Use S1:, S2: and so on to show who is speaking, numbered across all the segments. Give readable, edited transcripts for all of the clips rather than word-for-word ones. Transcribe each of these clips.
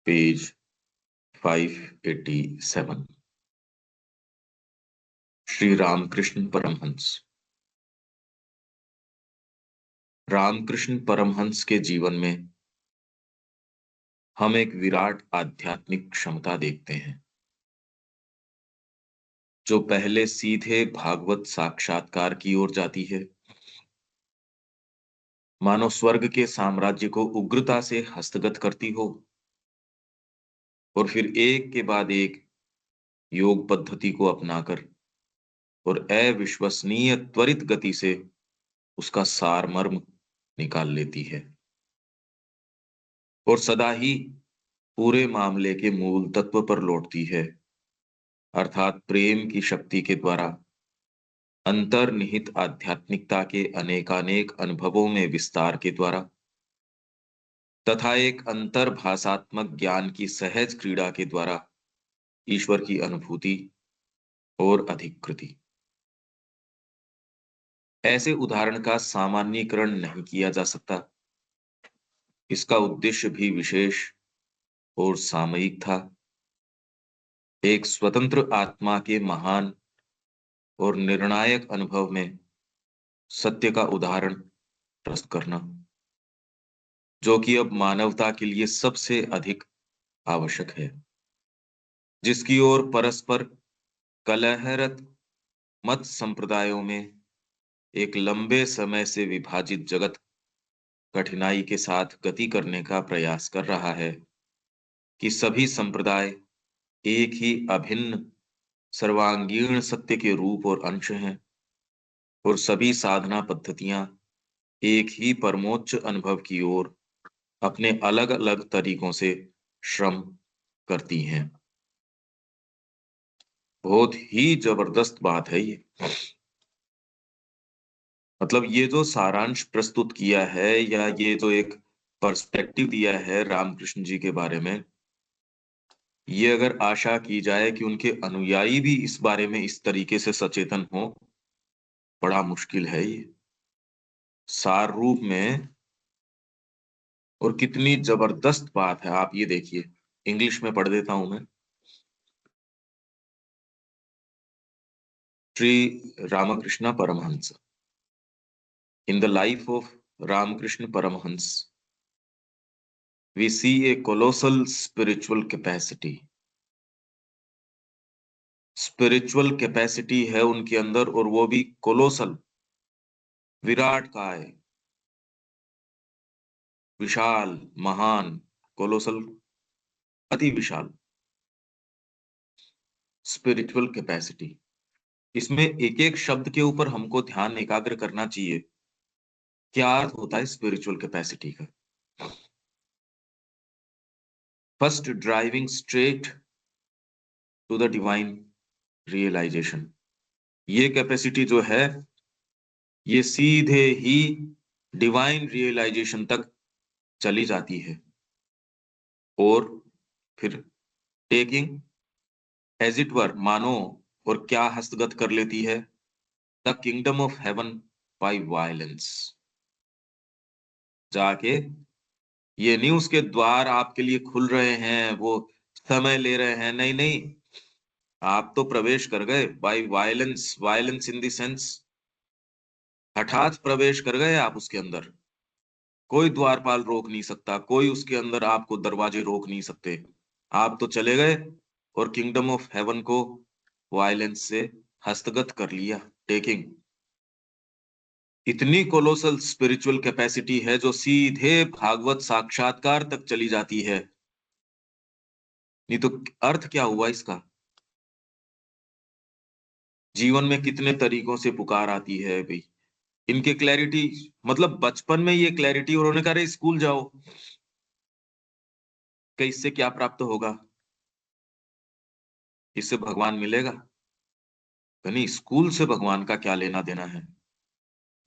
S1: Page 587। Shri Ramakrishna Paramhans. Ramakrishna Paramhans के जीवन में हम एक विराट आध्यात्मिक क्षमता देखते हैं, जो पहले सीधे भागवत साक्षात्कार की ओर जाती है, मानो स्वर्ग के साम्राज्य को उग्रता से हस्तगत करती हो, और फिर एक के बाद एक योग पद्धति को अपनाकर और अविश्वसनीय त्वरित गति से उसका सार मर्म निकाल लेती है, और सदा ही पूरे मामले के मूल तत्व पर लौटती है, अर्थात प्रेम की शक्ति के द्वारा अंतर्निहित आध्यात्मिकता के अनेकानेक अनुभवों में विस्तार के द्वारा तथा एक अंतर्भाषात्मक ज्ञान की सहज क्रीड़ा के द्वारा ईश्वर की अनुभूति और अधिकृति। ऐसे उदाहरण का सामान्यीकरण नहीं किया जा सकता। इसका उद्देश्य भी विशेष और सामयिक था। एक स्वतंत्र आत्मा के महान और निर्णायक अनुभव में सत्य का उदाहरण प्रस्तुत करना, जो कि अब मानवता के लिए सबसे अधिक आवश्यक है, जिसकी ओर परस्पर कलहरत मत संप्रदायों में एक लंबे समय से विभाजित जगत कठिनाई के साथ गति करने का प्रयास कर रहा है, कि सभी संप्रदाय एक ही अभिन्न सर्वांगीण सत्य के रूप और अंश हैं, और सभी साधना पद्धतियां एक ही परमोच्च अनुभव की ओर अपने अलग अलग तरीकों से श्रम करती हैं। बहुत ही जबरदस्त बात है ये। मतलब ये जो सारांश प्रस्तुत किया है, या ये जो एक पर्सपेक्टिव दिया है रामकृष्ण जी के बारे में, ये अगर आशा की जाए कि उनके अनुयायी भी इस बारे में इस तरीके से सचेतन हो, बड़ा मुश्किल है ये सार रूप में। और कितनी जबरदस्त बात है, आप ये देखिए, इंग्लिश में पढ़ देता हूं मैं। Shri Ramakrishna Paramhansa. In the life of Ramakrishna Paramahans, we see a colossal spiritual capacity. Spiritual capacity है उनके अंदर, और वो भी कोलोसल, विराट का है, विशाल, महान, कोलोसल, अति विशाल स्पिरिचुअल कैपेसिटी। इसमें एक एक शब्द के ऊपर हमको ध्यान एकाग्र करना चाहिए। क्या अर्थ होता है स्पिरिचुअल कैपेसिटी का? First, driving straight to the divine realization. ये कैपेसिटी जो है, ये सीधे ही डिवाइन रियलाइजेशन तक चली जाती है, और फिर टेकिंग एज इट वर, मानो, और क्या हस्तगत कर लेती है? The kingdom of heaven by violence. जाके ये नहीं उसके द्वार आपके लिए खुल रहे हैं, वो समय ले रहे हैं, नहीं नहीं, आप तो प्रवेश कर गए by violence. Violence in the sense, हठात प्रवेश कर गए आप उसके अंदर। कोई द्वारपाल रोक नहीं सकता, कोई उसके अंदर आपको दरवाजे रोक नहीं सकते। आप तो चले गए और किंगडम ऑफ हेवन को वायलेंस से हस्तगत कर लिया, टेकिंग। इतनी कोलोसल स्पिरिचुअल कैपेसिटी है जो सीधे भागवत साक्षात्कार तक चली जाती है। नहीं तो अर्थ क्या हुआ इसका? जीवन में कितने तरीकों से पुकार आती है भाई, इनके क्लैरिटी, मतलब बचपन में ये क्लैरिटी, उन्होंने कहा रे स्कूल जाओ, कि इससे क्या प्राप्त होगा, इससे भगवान मिलेगा? तो नहीं, स्कूल से भगवान का क्या लेना देना है?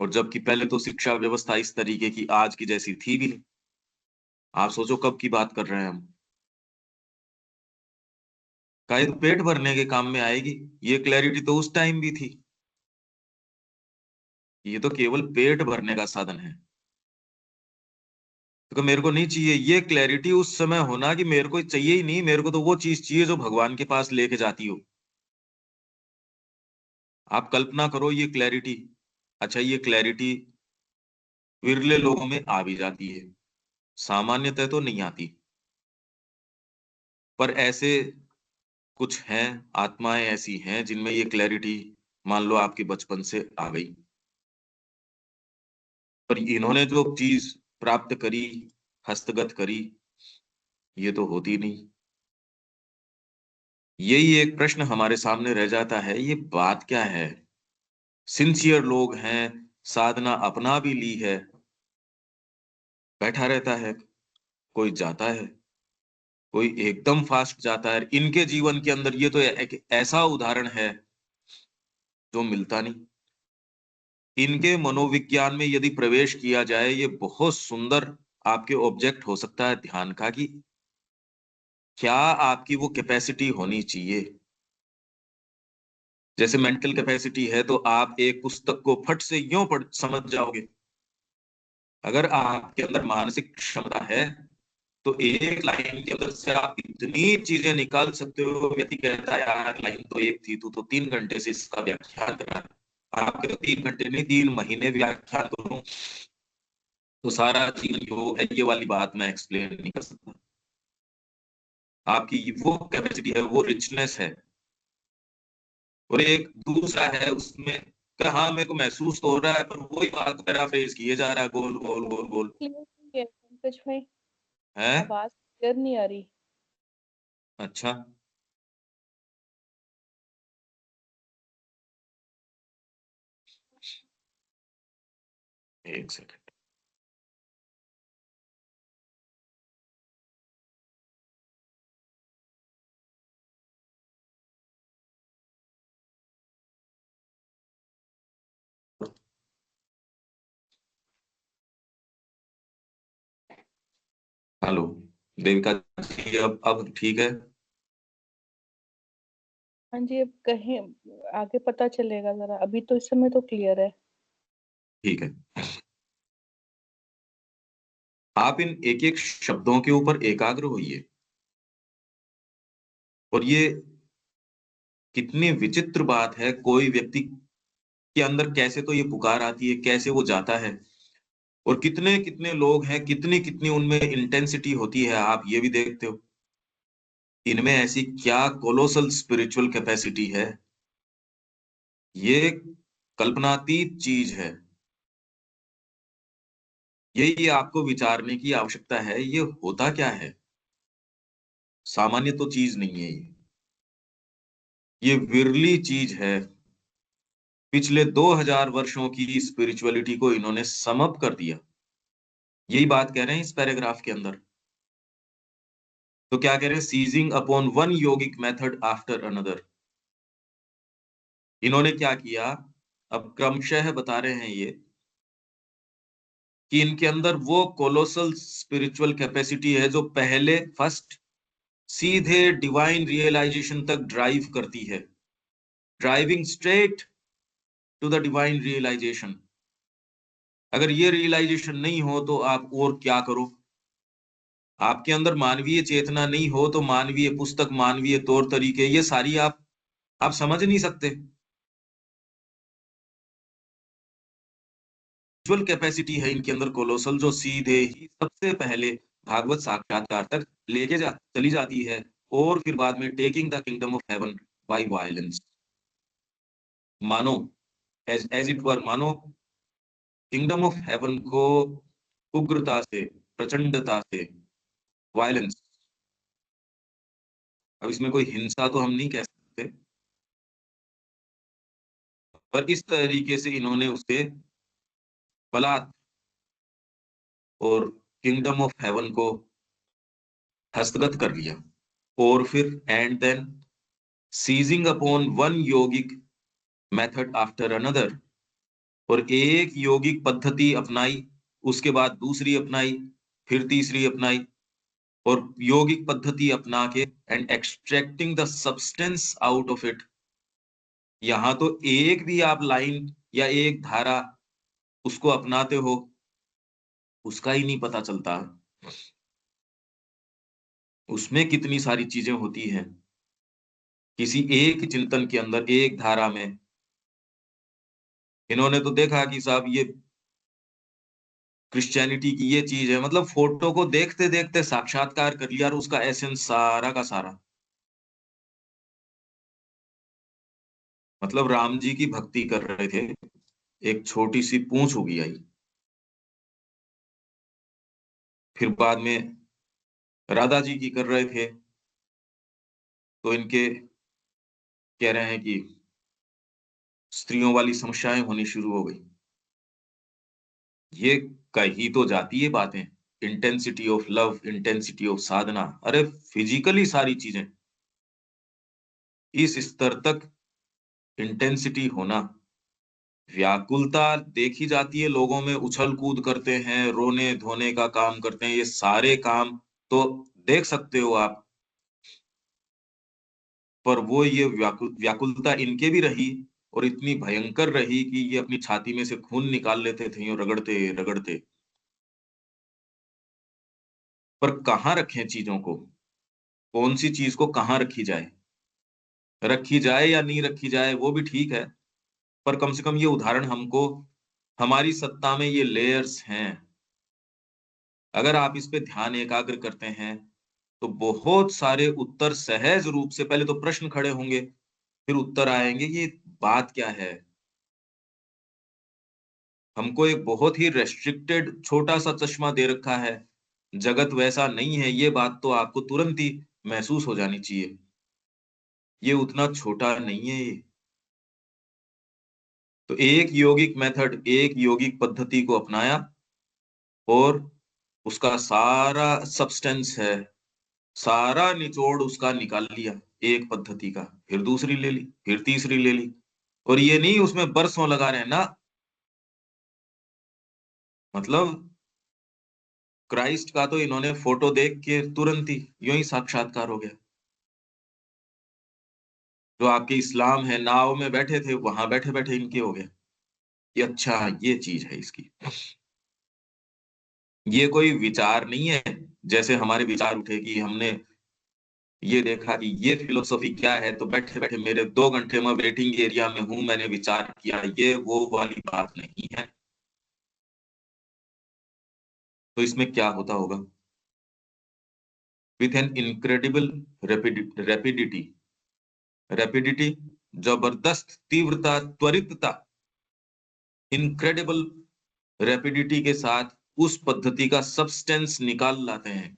S1: और जबकि पहले तो शिक्षा व्यवस्था इस तरीके की आज की जैसी थी भी नहीं। आप सोचो कब की बात कर रहे हैं हम। का ये तो पेट भरने के काम में आएगी, ये क्लैरिटी तो उस टाइम भी थी। ये तो केवल पेट भरने का साधन है। तो मेरे को नहीं चाहिए ये क्लैरिटी उस समय होना कि मेरे को चाहिए ही नहीं, मेरे को तो वो चीज चाहिए जो भगवान के पास लेके जाती हो। आप कल्पना करो ये क्लैरिटी। अच्छा, ये क्लैरिटी विरले लोगों में आ भी जाती है, सामान्यतः तो नहीं आती। पर ऐसे कुछ हैं, आत्माएं ऐसी हैं जिनमें ये क्लैरिटी मान लो आपके बचपन से आ गई, पर इन्होंने जो चीज प्राप्त करी, हस्तगत करी, ये तो होती नहीं। यही एक प्रश्न हमारे सामने रह जाता है, ये बात क्या है। सिंसियर लोग हैं, साधना अपना भी ली है, बैठा रहता है, कोई जाता है, कोई एकदम फास्ट जाता है। इनके जीवन के अंदर ये तो एक ऐसा उदाहरण है जो मिलता नहीं। इनके मनोविज्ञान में यदि प्रवेश किया जाए, ये बहुत सुंदर आपके ऑब्जेक्ट हो सकता है ध्यान का, कि क्या आपकी वो कैपेसिटी होनी चाहिए। जैसे मेंटल कैपेसिटी है तो आप एक पुस्तक को फट से यूं पढ़ समझ जाओगे। अगर आपके अंदर मानसिक क्षमता है तो एक लाइन के अंदर से आप इतनी चीजें निकाल सकते हो। व्यक्ति कहता है यार लाइन तो एक थी, तू तो 3 घंटे से इसका व्याख्यान कर रहा है। आपके तो 3 घंटे नहीं, 3 महीने व्याख्यान करूं तो सारा जीवन योग है, ये वाली बात मैं एक्सप्लेन नहीं कर सकता। आपकी वो कैपेसिटी है, वो रिचनेस है। और एक दूसरा है उसमें कहा मेरे को महसूस तो हो रहा है, पर वही बात पैराफ्रेज किए जा रहा है, गोल गोल गोल गोल।
S2: क्लियर नहीं है पंकज भाई,
S1: है।
S2: आवाज क्लियर नहीं आ रही।
S1: अच्छा, एक सेकंड। हेलो देविका जी, अब ठीक है।
S2: हाँ जी, अब कहीं आगे पता चलेगा जरा, अभी तो इस समय तो क्लियर है।
S1: ठीक है, आप इन एक एक शब्दों के ऊपर एकाग्र होइए। और ये कितनी विचित्र बात है, कोई व्यक्ति के अंदर कैसे तो ये पुकार आती है, कैसे वो जाता है। और कितने कितने लोग हैं, कितनी कितनी उनमें इंटेंसिटी होती है, आप ये भी देखते हो। इनमें ऐसी क्या कोलोसल स्पिरिचुअल कैपेसिटी है, ये कल्पनातीत चीज है। यही आपको विचारने की आवश्यकता है, ये होता क्या है। सामान्य तो चीज नहीं है ये विरली चीज है। पिछले 2000 वर्षों की स्पिरिचुअलिटी को इन्होंने समअप कर दिया। यही बात कह रहे हैं इस पैराग्राफ के अंदर। तो क्या कह रहे हैं, seizing upon one yogic method after another. इन्होंने क्या किया, अब क्रमशः बता रहे हैं ये, कि इनके अंदर वो कोलोसल स्पिरिचुअल कैपेसिटी है जो पहले फर्स्ट सीधे डिवाइन रियलाइजेशन तक ड्राइव करती है, driving straight to the divine realization. अगर ये रियलाइजेशन नहीं हो तो आप और क्या करो। आपके अंदर मानवीय चेतना नहीं हो तो मानवीय पुस्तक, मानवीय तौर तरीके, ये सारी आप समझ नहीं सकते। विजुअल कैपेसिटी है इनके अंदर कोलोसल, जो सीधे ही सबसे पहले भागवत साक्षात्कार तक लेके चली जाती है। और फिर बाद में taking the kingdom of heaven by violence. मानो एज इट वर, मानो किंगडम ऑफ हेवन को उग्रता से, प्रचंडता से, वायलेंस। अब इसमें कोई हिंसा तो हम नहीं कह सकते, पर इस तरीके से इन्होंने उसे बलात् और किंगडम ऑफ हेवन को हस्तगत कर लिया। और फिर and then seizing upon one yogic method after another. और एक यौगिक पद्धति अपनाई, उसके बाद दूसरी अपनाई, फिर तीसरी अपनाई, और यौगिक पद्धति अपना के and extracting the substance out of it. यहां तो एक भी आप लाइन या एक धारा उसको अपनाते हो, उसका ही नहीं पता चलता। उसमें कितनी सारी चीजें होती हैं, किसी एक चिंतन के अंदर, एक धारा में। इन्होंने तो देखा कि साहब ये क्रिश्चियनिटी की ये चीज है, मतलब फोटो को देखते देखते साक्षात्कार कर लिया और उसका एसेंस सारा का सारा। मतलब राम जी की भक्ति कर रहे थे, एक छोटी सी पूंछ उगी आई। फिर बाद में राधा जी की कर रहे थे, तो इनके कह रहे हैं कि स्त्रियों वाली समस्याएं होनी शुरू हो गई। ये कही तो जाती है बातें, intensity of love, intensity of sadhana, अरे फिजिकली सारी चीजें इस स्तर तक इंटेंसिटी होना, व्याकुलता देखी जाती है लोगों में, उछल कूद करते हैं, रोने धोने का काम करते हैं, ये सारे काम तो देख सकते हो आप। पर वो ये व्याकुलता इनके भी रही, और इतनी भयंकर रही कि ये अपनी छाती में से खून निकाल लेते थे, यूं रगड़ते रगड़ते। पर कहाँ रखें चीजों को, कौन सी चीज को कहाँ रखी जाए, रखी जाए या नहीं रखी जाए वो भी ठीक है, पर कम से कम ये उदाहरण हमको, हमारी सत्ता में ये लेयर्स हैं, अगर आप इस पे ध्यान एकाग्र करते हैं तो बहुत सारे उत्तर सहज रूप से, पहले तो प्रश्न खड़े होंगे, फिर उत्तर आएंगे, ये बात क्या है। हमको एक बहुत ही रेस्ट्रिक्टेड छोटा सा चश्मा दे रखा है, जगत वैसा नहीं है, ये बात तो आपको तुरंत ही महसूस हो जानी चाहिए। ये उतना छोटा नहीं है ये। तो एक योगिक मेथड, एक योगिक पद्धति को अपनाया, और उसका सारा सब्सटेंस है, सारा निचोड़ उसका निकाल लिया, एक पद्धति का, फिर दूसरी ले ली, फिर तीसरी ले ली। और ये नहीं उसमें बरसों लगा रहे ना, मतलब क्राइस्ट का तो इन्होंने फोटो देख के तुरंत ही यूं ही साक्षात्कार हो गया। जो आपके इस्लाम है, नाव में बैठे थे, वहां बैठे बैठे इनके हो गया कि अच्छा ये चीज है इसकी। ये कोई विचार नहीं है, जैसे हमारे विचार उठे कि हमने ये देखा कि ये फिलोसफी क्या है, तो बैठे बैठे मेरे 2 घंटे में वेटिंग एरिया में हूं, मैंने विचार किया, ये वो वाली बात नहीं है। तो इसमें क्या होता होगा, with an incredible rapidity, rapidity, जबरदस्त तीव्रता, त्वरितता, इनक्रेडिबल रैपिडिटी के साथ उस पद्धति का सब्सटेंस निकाल लाते हैं।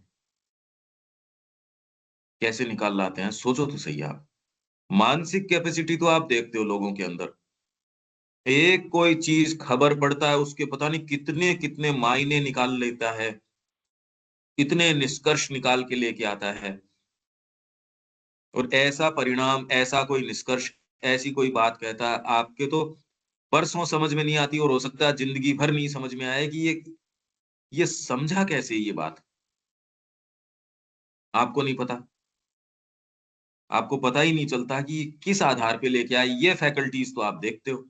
S1: कैसे निकाल लाते हैं, सोचो तो सही आप। मानसिक कैपेसिटी तो आप देखते हो लोगों के अंदर, एक कोई चीज खबर पड़ता है उसके पता नहीं कितने कितने मायने निकाल लेता है, इतने निष्कर्ष निकाल के लेके आता है, और ऐसा परिणाम, ऐसा कोई निष्कर्ष, ऐसी कोई बात कहता है, आपके तो परसों समझ में नहीं आती, और हो सकता है जिंदगी भर नहीं समझ में आए कि ये समझा कैसे ये बात। आपको नहीं पता, आपको पता ही नहीं चलता कि किस आधार पे लेके आए। ये फैकल्टीज तो आप देखते हो,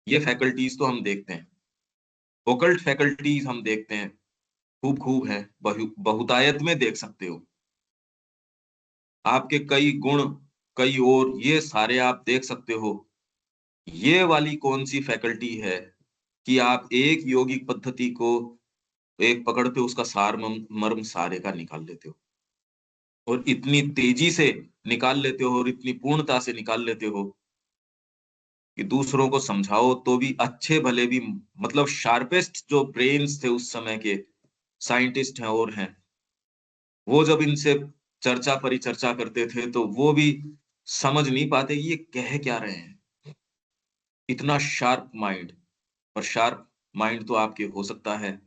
S1: ये फैकल्टीज तो हम देखते हैं, ओकल्ट फैकल्टीज हम देखते हैं, खूब खूब है, बहुतायत में देख सकते हो। आपके कई गुण, कई और, ये सारे आप देख सकते हो। ये वाली कौन सी फैकल्टी है कि आप एक योगिक पद्धति को एक पकड़ते हो, उसका सार मर्म सारे का निकाल लेते हो, और इतनी तेजी से निकाल लेते हो, और इतनी पूर्णता से निकाल लेते हो कि दूसरों को समझाओ तो भी, अच्छे भले भी, मतलब शार्पेस्ट जो ब्रेन्स थे उस समय के साइंटिस्ट हैं और हैं, वो जब इनसे चर्चा परिचर्चा करते थे तो वो भी समझ नहीं पाते कि ये कह क्या रहे हैं। इतना शार्प माइंड, और शार्प माइंड तो आपके हो सकता है,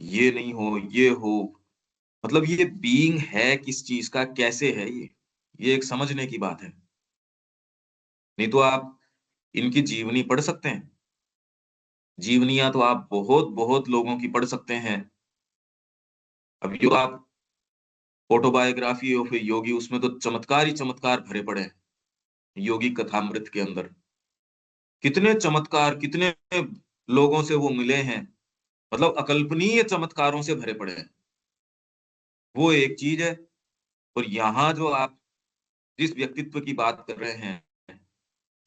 S1: ये नहीं हो, ये हो, मतलब ये बीइंग है किस चीज का, कैसे है ये एक समझने की बात है। नहीं तो आप इनकी जीवनी पढ़ सकते हैं, जीवनियां तो आप बहुत बहुत लोगों की पढ़ सकते हैं। अब जो आप ऑटोबायोग्राफी ऑफ ए योगी, उसमें तो चमत्कार ही चमत्कार भरे पड़े हैं, योगी कथामृत के अंदर कितने चमत्कार, कितने लोगों से वो मिले हैं, मतलब अकल्पनीय चमत्कारों से भरे पड़े हैं, वो एक चीज है। और यहाँ जो आप जिस व्यक्तित्व की बात कर रहे हैं,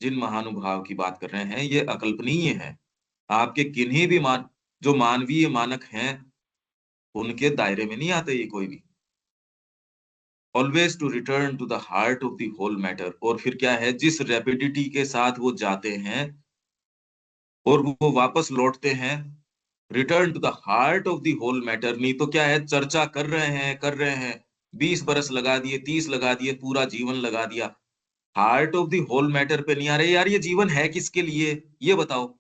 S1: जिन महानुभाव की बात कर रहे हैं, ये अकल्पनीय है। आपके किन्हीं भी जो मानवीय मानक हैं, उनके दायरे में नहीं आते ये कोई भी। Always to return to the heart of the whole matter. और फिर क्या है, जिस रैपिडिटी के साथ वो जाते हैं और वो वापस लौटते हैं, return to the heart of the whole matter. नहीं तो क्या है, चर्चा कर रहे हैं, 20 बरस लगा दिए, 30 लगा दिए, पूरा जीवन लगा दिया, heart of the whole matter पे नहीं आ रहे। यार ये जीवन है किसके लिए, ये बताओ।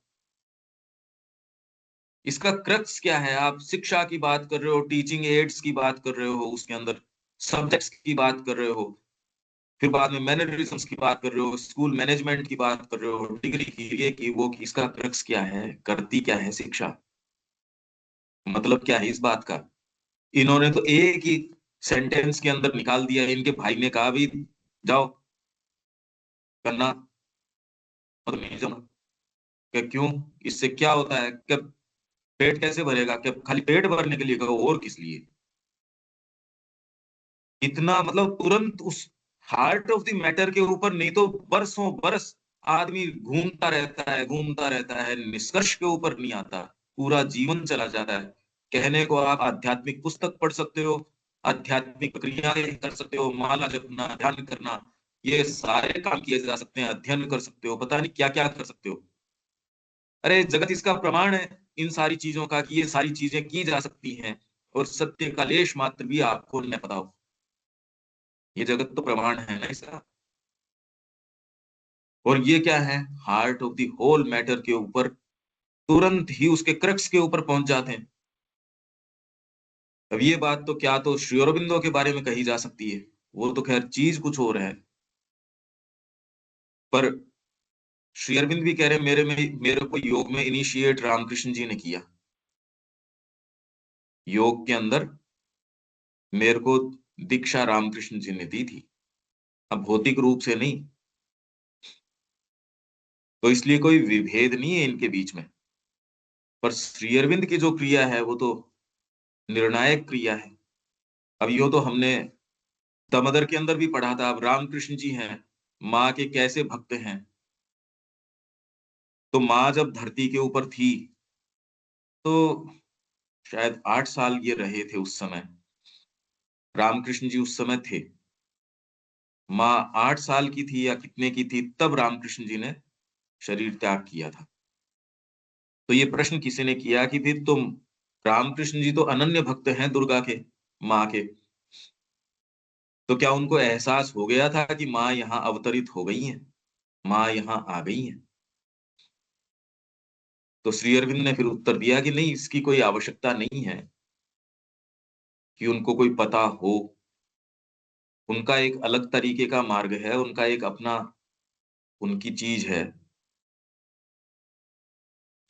S1: इसका क्रक्स क्या है? आप शिक्षा की बात कर रहे हो, टीचिंग एड्स की बात कर रहे हो, उसके अंदर सब्जेक्ट्स की बात कर रहे हो, फिर बाद में मैनरिज्म्स की बात कर रहे हो, स्कूल मैनेजमेंट की बात कर रहे हो, डिग्री की, ये की, वो की। इसका क्रक्स क्या है? करती क्या है शिक्षा? मतलब क्या है इस बात का? इन्होंने तो एक ही सेंटेंस के अंदर निकाल दिया। इनके भाई ने कहा भी जाओ करना, मतलब नहीं जाना। क्या क्यों? इससे क्या होता है? क्या पेट कैसे भरेगा? क्या खाली पेट भरने के लिए कहो, और किस लिए? इतना मतलब तुरंत उस हार्ट ऑफ द मैटर के ऊपर, नहीं तो बरसों बरस आदमी घूमता रहता है, निष्कर्ष के ऊपर नहीं आता, पूरा जीवन चला जाता है। कहने को आप आध्यात्मिक पुस्तक पढ़ सकते हो, आध्यात्मिक क्रियाएं कर सकते हो, माला जपना, ध्यान करना, ये सारे काम किए जा सकते हैं, अध्ययन कर सकते हो, पता नहीं क्या क्या कर सकते हो। अरे जगत इसका प्रमाण है इन सारी चीजों का, कि ये सारी चीजें की जा सकती हैं, और सत्य का लेश मात्र भी आपको न पता हो। ये जगत तो प्रमाण है ना इसका। और ये क्या है, heart of the whole matter के ऊपर तुरंत ही उसके क्रक्स के ऊपर पहुंच जाते हैं। अब ये बात तो क्या तो श्री अरबिंदो के बारे में कही जा सकती है, वो तो खैर चीज कुछ और है। पर श्री अरविंद भी कह रहे हैं, मेरे को योग में इनिशिएट रामकृष्ण जी ने किया। योग के अंदर मेरे को दीक्षा रामकृष्ण जी ने दी थी, अब भौतिक रूप से नहीं। तो इसलिए कोई विभेद नहीं है इनके बीच में। पर श्री अरविंद की जो क्रिया है वो तो निर्णायक क्रिया है। अब यो तो हमने दमोदर के अंदर भी पढ़ा था। अब रामकृष्ण जी हैं, माँ के कैसे भक्त हैं। तो माँ जब धरती के ऊपर थी, तो शायद 8 साल ये रहे थे उस समय, रामकृष्ण जी उस समय थे। माँ 8 साल की थी या कितने की थी, तब रामकृष्ण जी ने शरीर त्याग किया था। तो ये प्रश्न किसी ने किया कि फिर तुम, रामकृष्ण जी तो अनन्य भक्त हैं दुर्गा के, माँ के, तो क्या उनको एहसास हो गया था कि माँ यहाँ अवतरित हो गई हैं, माँ यहाँ आ गई हैं? तो श्री अरविंद ने फिर उत्तर दिया कि नहीं, इसकी कोई आवश्यकता नहीं है कि उनको कोई पता हो। उनका एक अलग तरीके का मार्ग है, उनका एक अपना, उनकी चीज है।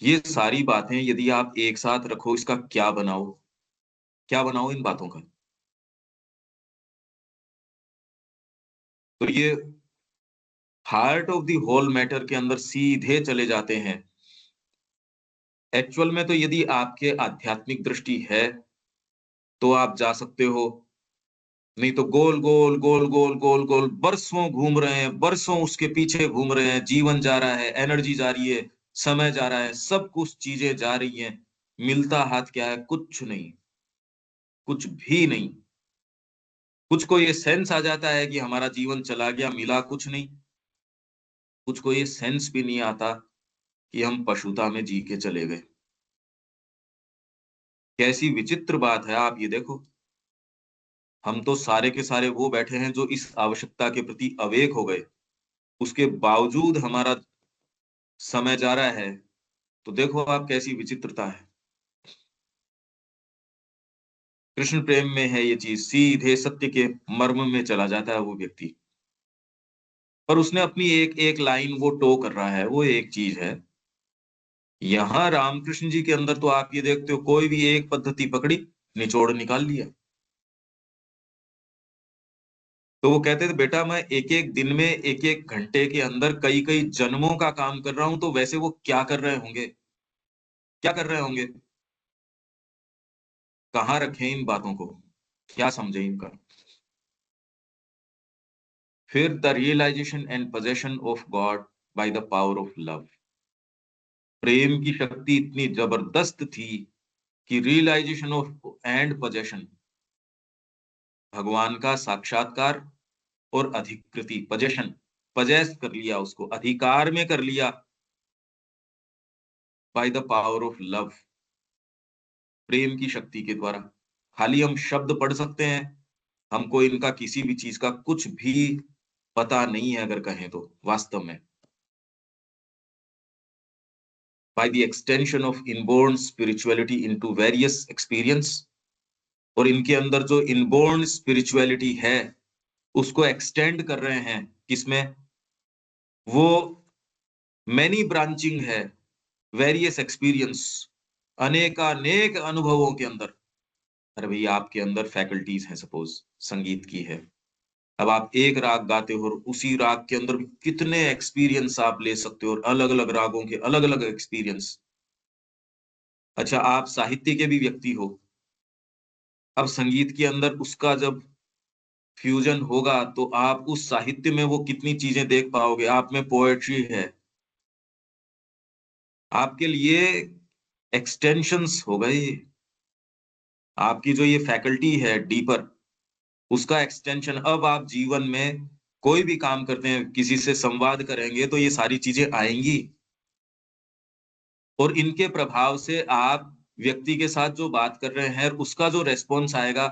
S1: ये सारी बातें यदि आप एक साथ रखो, इसका क्या बनाओ, क्या बनाओ इन बातों का? तो ये heart of the whole matter के अंदर सीधे चले जाते हैं। एक्चुअल में तो यदि आपके आध्यात्मिक दृष्टि है, तो आप जा सकते हो। नहीं तो गोल गोल गोल गोल गोल गोल बरसों घूम रहे हैं, बरसों उसके पीछे घूम रहे हैं, जीवन जा रहा है, एनर्जी जा रही है, समय जा रहा है, सब कुछ चीजें जा रही हैं। मिलता हाथ क्या है? कुछ नहीं, कुछ भी नहीं। कुछ को ये सेंस आ जाता है कि हमारा जीवन चला गया, मिला कुछ नहीं। कुछ को ये सेंस भी नहीं आता कि हम पशुता में जी के चले गए। कैसी विचित्र बात है, आप ये देखो। हम तो सारे के सारे वो बैठे हैं जो इस आवश्यकता के प्रति अवेक हो गए, उसके बावजूद हमारा समय जा रहा है। तो देखो आप कैसी विचित्रता है। कृष्ण प्रेम में है ये चीज, सीधे सत्य के मर्म में चला जाता है वो व्यक्ति। पर उसने अपनी एक एक लाइन वो टो कर रहा है, वो एक चीज है। यहाँ रामकृष्ण जी के अंदर तो आप ये देखते हो, कोई भी एक पद्धति पकड़ी, निचोड़ निकाल लिया। तो वो कहते थे, बेटा मैं एक एक दिन में, एक एक घंटे के अंदर कई कई जन्मों का काम कर रहा हूं, तो वैसे वो क्या कर रहे होंगे, क्या कर रहे होंगे? कहाँ रखें इन बातों को, क्या समझे इनका। फिर the realization and possession of God by the power of love. प्रेम की शक्ति इतनी जबरदस्त थी कि रियलाइजेशन ऑफ एंड पोजेशन, भगवान का साक्षात्कार और अधिकृति, पोजेशन, पजेस कर लिया, उसको अधिकार में कर लिया, by the power of love, प्रेम की शक्ति के द्वारा। खाली हम शब्द पढ़ सकते हैं, हमको इनका किसी भी चीज का कुछ भी पता नहीं है अगर कहें तो वास्तव में। By the extension of inborn spirituality into various experience, और इनके अंदर जो इनबोर्न स्पिरिचुअलिटी है उसको एक्सटेंड कर रहे हैं, किसमें, वो मैनी ब्रांचिंग है, वेरियस एक्सपीरियंस, अनेकानेक अनुभवों के अंदर। अरे भैया आपके अंदर फैकल्टीज हैं, सपोज संगीत की है, अब आप एक राग गाते हो और उसी राग के अंदर भी कितने एक्सपीरियंस आप ले सकते हो, और अलग अलग रागों के अलग अलग एक्सपीरियंस। अच्छा, आप साहित्य के भी व्यक्ति हो, अब संगीत के अंदर उसका जब फ्यूजन होगा तो आप उस साहित्य में वो कितनी चीजें देख पाओगे। आप में पोएट्री है, आपके लिए एक्सटेंशंस हो गए, आपकी जो ये फैकल्टी है डीपर, उसका एक्सटेंशन। अब आप जीवन में कोई भी काम करते हैं, किसी से संवाद करेंगे तो ये सारी चीजें आएंगी, और इनके प्रभाव से आप व्यक्ति के साथ जो बात कर रहे हैं उसका जो रेस्पॉन्स आएगा।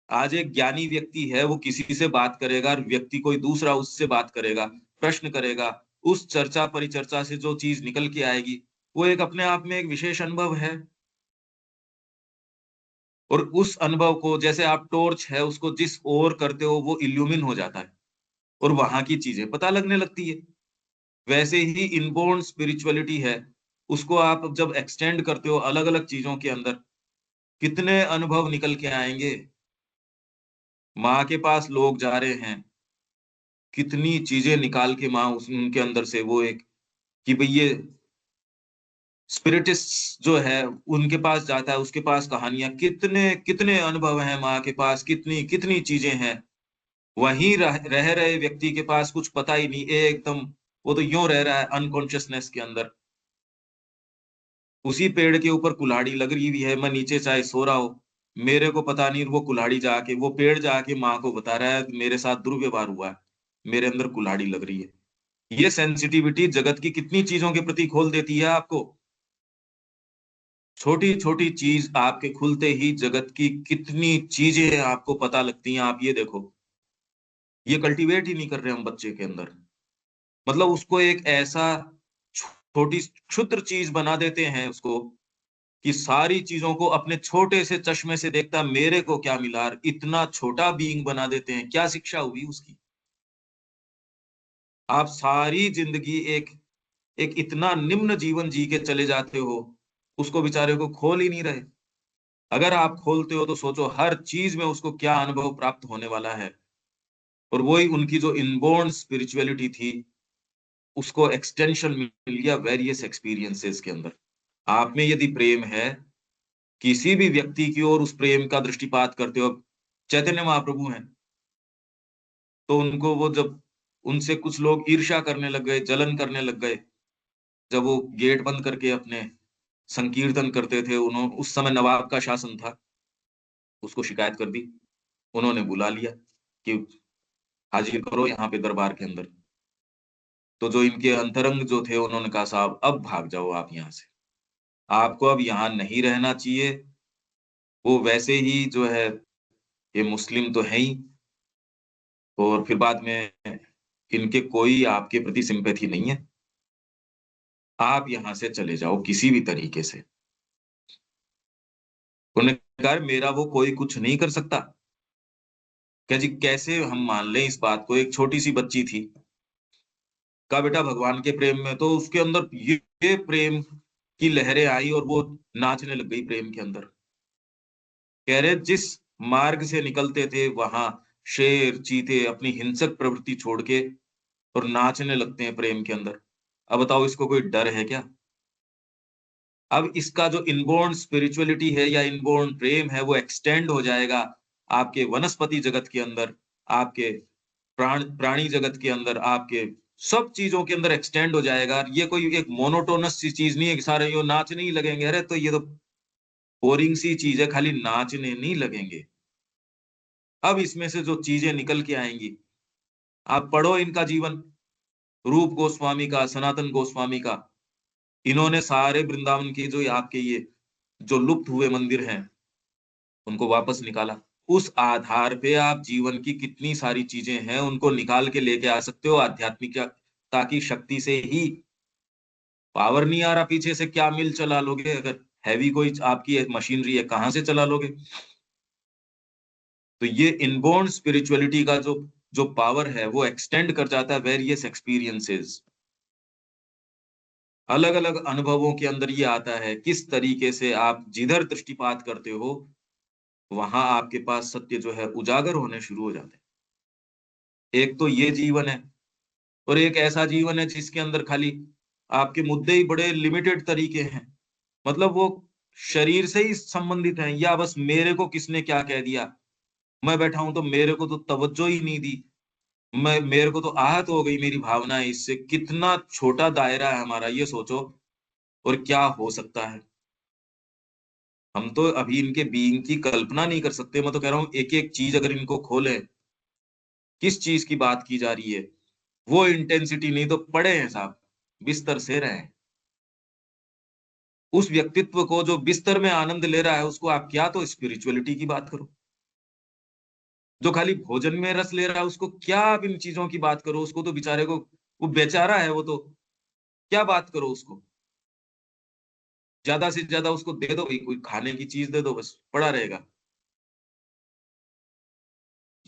S1: आज एक ज्ञानी व्यक्ति है, वो किसी से बात करेगा और व्यक्ति कोई दूसरा उससे बात करेगा, प्रश्न करेगा, उस चर्चा परिचर्चा से जो चीज निकल के आएगी वो एक अपने आप में एक विशेष अनुभव है। और उस अनुभव को, जैसे आप टॉर्च है उसको जिस ओर करते हो वो इल्यूमिन हो जाता है और वहां की चीजें पता लगने लगती है। वैसे ही इनबोर्न स्पिरिचुअलिटी है, उसको आप जब एक्सटेंड करते हो अलग अलग चीजों के अंदर, कितने अनुभव निकल के आएंगे। माँ के पास लोग जा रहे हैं, कितनी चीजें निकाल के माँ उनके अंदर से वो एक, कि भाई ये स्पिरिटिस्ट जो है उनके पास जाता है, उसके पास कहानियां, कितने कितने अनुभव हैं माँ के पास, कितनी कितनी चीजें हैं। वहीं रह रहे व्यक्ति के पास कुछ पता ही नहीं, एकदम वो तो यूं रह रहा है अनकॉन्शियसनेस के अंदर। उसी पेड़ के ऊपर कुल्हाड़ी लग रही हुई है, मैं नीचे चाहे सो रहा हो, मेरे को पता नहीं, वो कुल्हाड़ी जाके, वो पेड़ जाके माँ को बता रहा है मेरे साथ दुर्व्यवहार हुआ है, मेरे अंदर कुल्हाड़ी लग रही है। ये सेंसिटिविटी जगत की कितनी चीजों के प्रति खोल देती है आपको। छोटी छोटी चीज आपके खुलते ही जगत की कितनी चीजें आपको पता लगती हैं। आप ये देखो, ये कल्टीवेट ही नहीं कर रहे हम बच्चे के अंदर, मतलब उसको एक ऐसा छोटी क्षुद्र चीज बना देते हैं उसको, कि सारी चीजों को अपने छोटे से चश्मे से देखता, मेरे को क्या मिला, इतना छोटा बीइंग बना देते हैं। क्या शिक्षा हुई उसकी। आप सारी जिंदगी एक एक इतना निम्न जीवन जी के चले जाते हो, उसको बेचारे को खोल ही नहीं रहे। अगर आप खोलते हो तो सोचो हर चीज में उसको क्या अनुभव प्राप्त होने वाला है। और वही उनकी जो इनबोर्न स्पिरिचुअलिटी थी, उसको एक्सटेंशन मिल गया वेरियस एक्सपीरियंसेस के अंदर। आप में यदि प्रेम है, किसी भी व्यक्ति की ओर उस प्रेम का दृष्टिपात करते हो। चैतन्य महाप्रभु हैं, तो उनको वो जब उनसे कुछ लोग ईर्ष्या करने लग गए, जलन करने लग गए, जब वो गेट बंद करके अपने संकीर्तन करते थे, उन्होंने, उस समय नवाब का शासन था, उसको शिकायत कर दी। उन्होंने बुला लिया कि हाजिर करो यहाँ पे दरबार के अंदर। तो जो इनके अंतरंग जो थे उन्होंने कहा साहब अब भाग जाओ आप यहाँ से, आपको अब यहाँ नहीं रहना चाहिए। वो वैसे ही जो है, ये मुस्लिम तो है ही, और फिर बाद में इनके कोई आपके प्रति सिंपैथी नहीं है, आप यहाँ से चले जाओ किसी भी तरीके से। उन्होंने कहा मेरा वो कोई कुछ नहीं कर सकता। क्या जी, कैसे हम मान लें इस बात को। एक छोटी सी बच्ची थी, का बेटा भगवान के प्रेम में, तो उसके अंदर ये प्रेम की लहरें आई और वो नाचने लग गई प्रेम के अंदर। कह रहे जिस मार्ग से निकलते थे वहां शेर चीते अपनी हिंसक प्रवृत्ति छोड़ के और नाचने लगते हैं प्रेम के अंदर। अब बताओ इसको कोई डर है क्या। अब इसका जो इनबोर्न स्पिरिचुअलिटी है या इनबोर्न प्रेम है वो एक्सटेंड हो जाएगा आपके वनस्पति जगत के अंदर, आपके प्राणी जगत के अंदर, आपके सब चीजों के अंदर एक्सटेंड हो जाएगा। ये कोई एक मोनोटोनस सी चीज नहीं है कि सारे यो नाचने ही लगेंगे, अरे तो ये तो बोरिंग सी चीज है, खाली नाचने नहीं लगेंगे। अब इसमें से जो चीजें निकल के आएंगी, आप पढ़ो इनका जीवन, रूप गोस्वामी का, सनातन गोस्वामी का। इन्होंने सारे वृंदावन के जो आपके ये जो लुप्त हुए मंदिर हैं उनको वापस निकाला। उस आधार पे आप जीवन की कितनी सारी चीजें हैं उनको निकाल के लेके आ सकते हो। आध्यात्मिकता की शक्ति से ही। पावर नहीं आ रहा पीछे से, क्या मिल चला लोगे? अगर हैवी कोई आपकी एक मशीनरी है, कहां से चला लोगे? तो ये इनबोर्न स्पिरिचुअलिटी का जो जो पावर है वो एक्सटेंड कर जाता है वेरियस एक्सपीरियंसेस। अलग अलग अनुभवों के अंदर ये आता है किस तरीके से आप जिधर दृष्टिपात करते हो वहां आपके पास सत्य जो है उजागर होने शुरू हो जाते हैं। एक तो ये जीवन है, और एक ऐसा जीवन है जिसके अंदर खाली आपके मुद्दे ही बड़े लिमिटेड तरीके हैं। मतलब वो शरीर से ही संबंधित हैं, या बस मेरे को किसने क्या कह दिया, मैं बैठा हूं तो मेरे को तो तवज्जो ही नहीं दी, मैं मेरे को तो आहत हो गई मेरी भावनाएं इससे। कितना छोटा दायरा है हमारा, ये सोचो। और क्या हो सकता है, हम तो अभी इनके बीइंग की कल्पना नहीं कर सकते। मैं तो कह रहा हूँ एक एक चीज अगर इनको खोले, किस चीज की बात की जा रही है, वो इंटेंसिटी नहीं तो पड़े हैं साहब, बिस्तर से रहे हैं। उस व्यक्तित्व को जो बिस्तर में आनंद ले रहा है उसको आप क्या तो स्पिरिचुअलिटी की बात करो। जो खाली भोजन में रस ले रहा है उसको क्या आप इन चीजों की बात करो। उसको तो बेचारे को, वो बेचारा है, वो तो क्या बात करो उसको। ज्यादा से ज्यादा उसको दे दो भाई, कोई खाने की चीज दे दो, बस पड़ा रहेगा।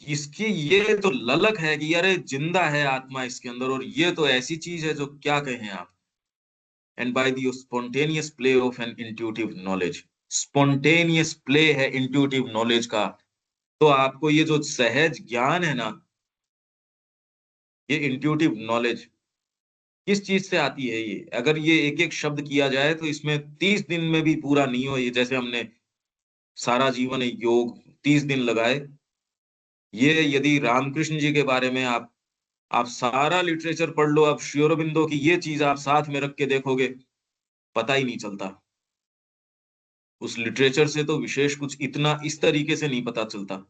S1: इसकी ये तो ललक है कि अरे जिंदा है आत्मा इसके अंदर, और ये तो ऐसी चीज है जो क्या कहें आप। And by the spontaneous play of an intuitive knowledge, spontaneous play है इंट्यूटिव नॉलेज का। तो आपको ये जो सहज ज्ञान है ना, ये इंट्यूटिव नॉलेज किस चीज से आती है? ये अगर ये एक एक शब्द किया जाए तो इसमें 30 दिन में भी पूरा नहीं हो। ये जैसे हमने सारा जीवन योग 30 दिन लगाए, ये यदि रामकृष्ण जी के बारे में आप सारा लिटरेचर पढ़ लो, अब श्री अरबिंदो की ये चीज आप साथ में रख के देखोगे, पता ही नहीं चलता। उस लिटरेचर से तो विशेष कुछ इतना इस तरीके से नहीं पता चलता।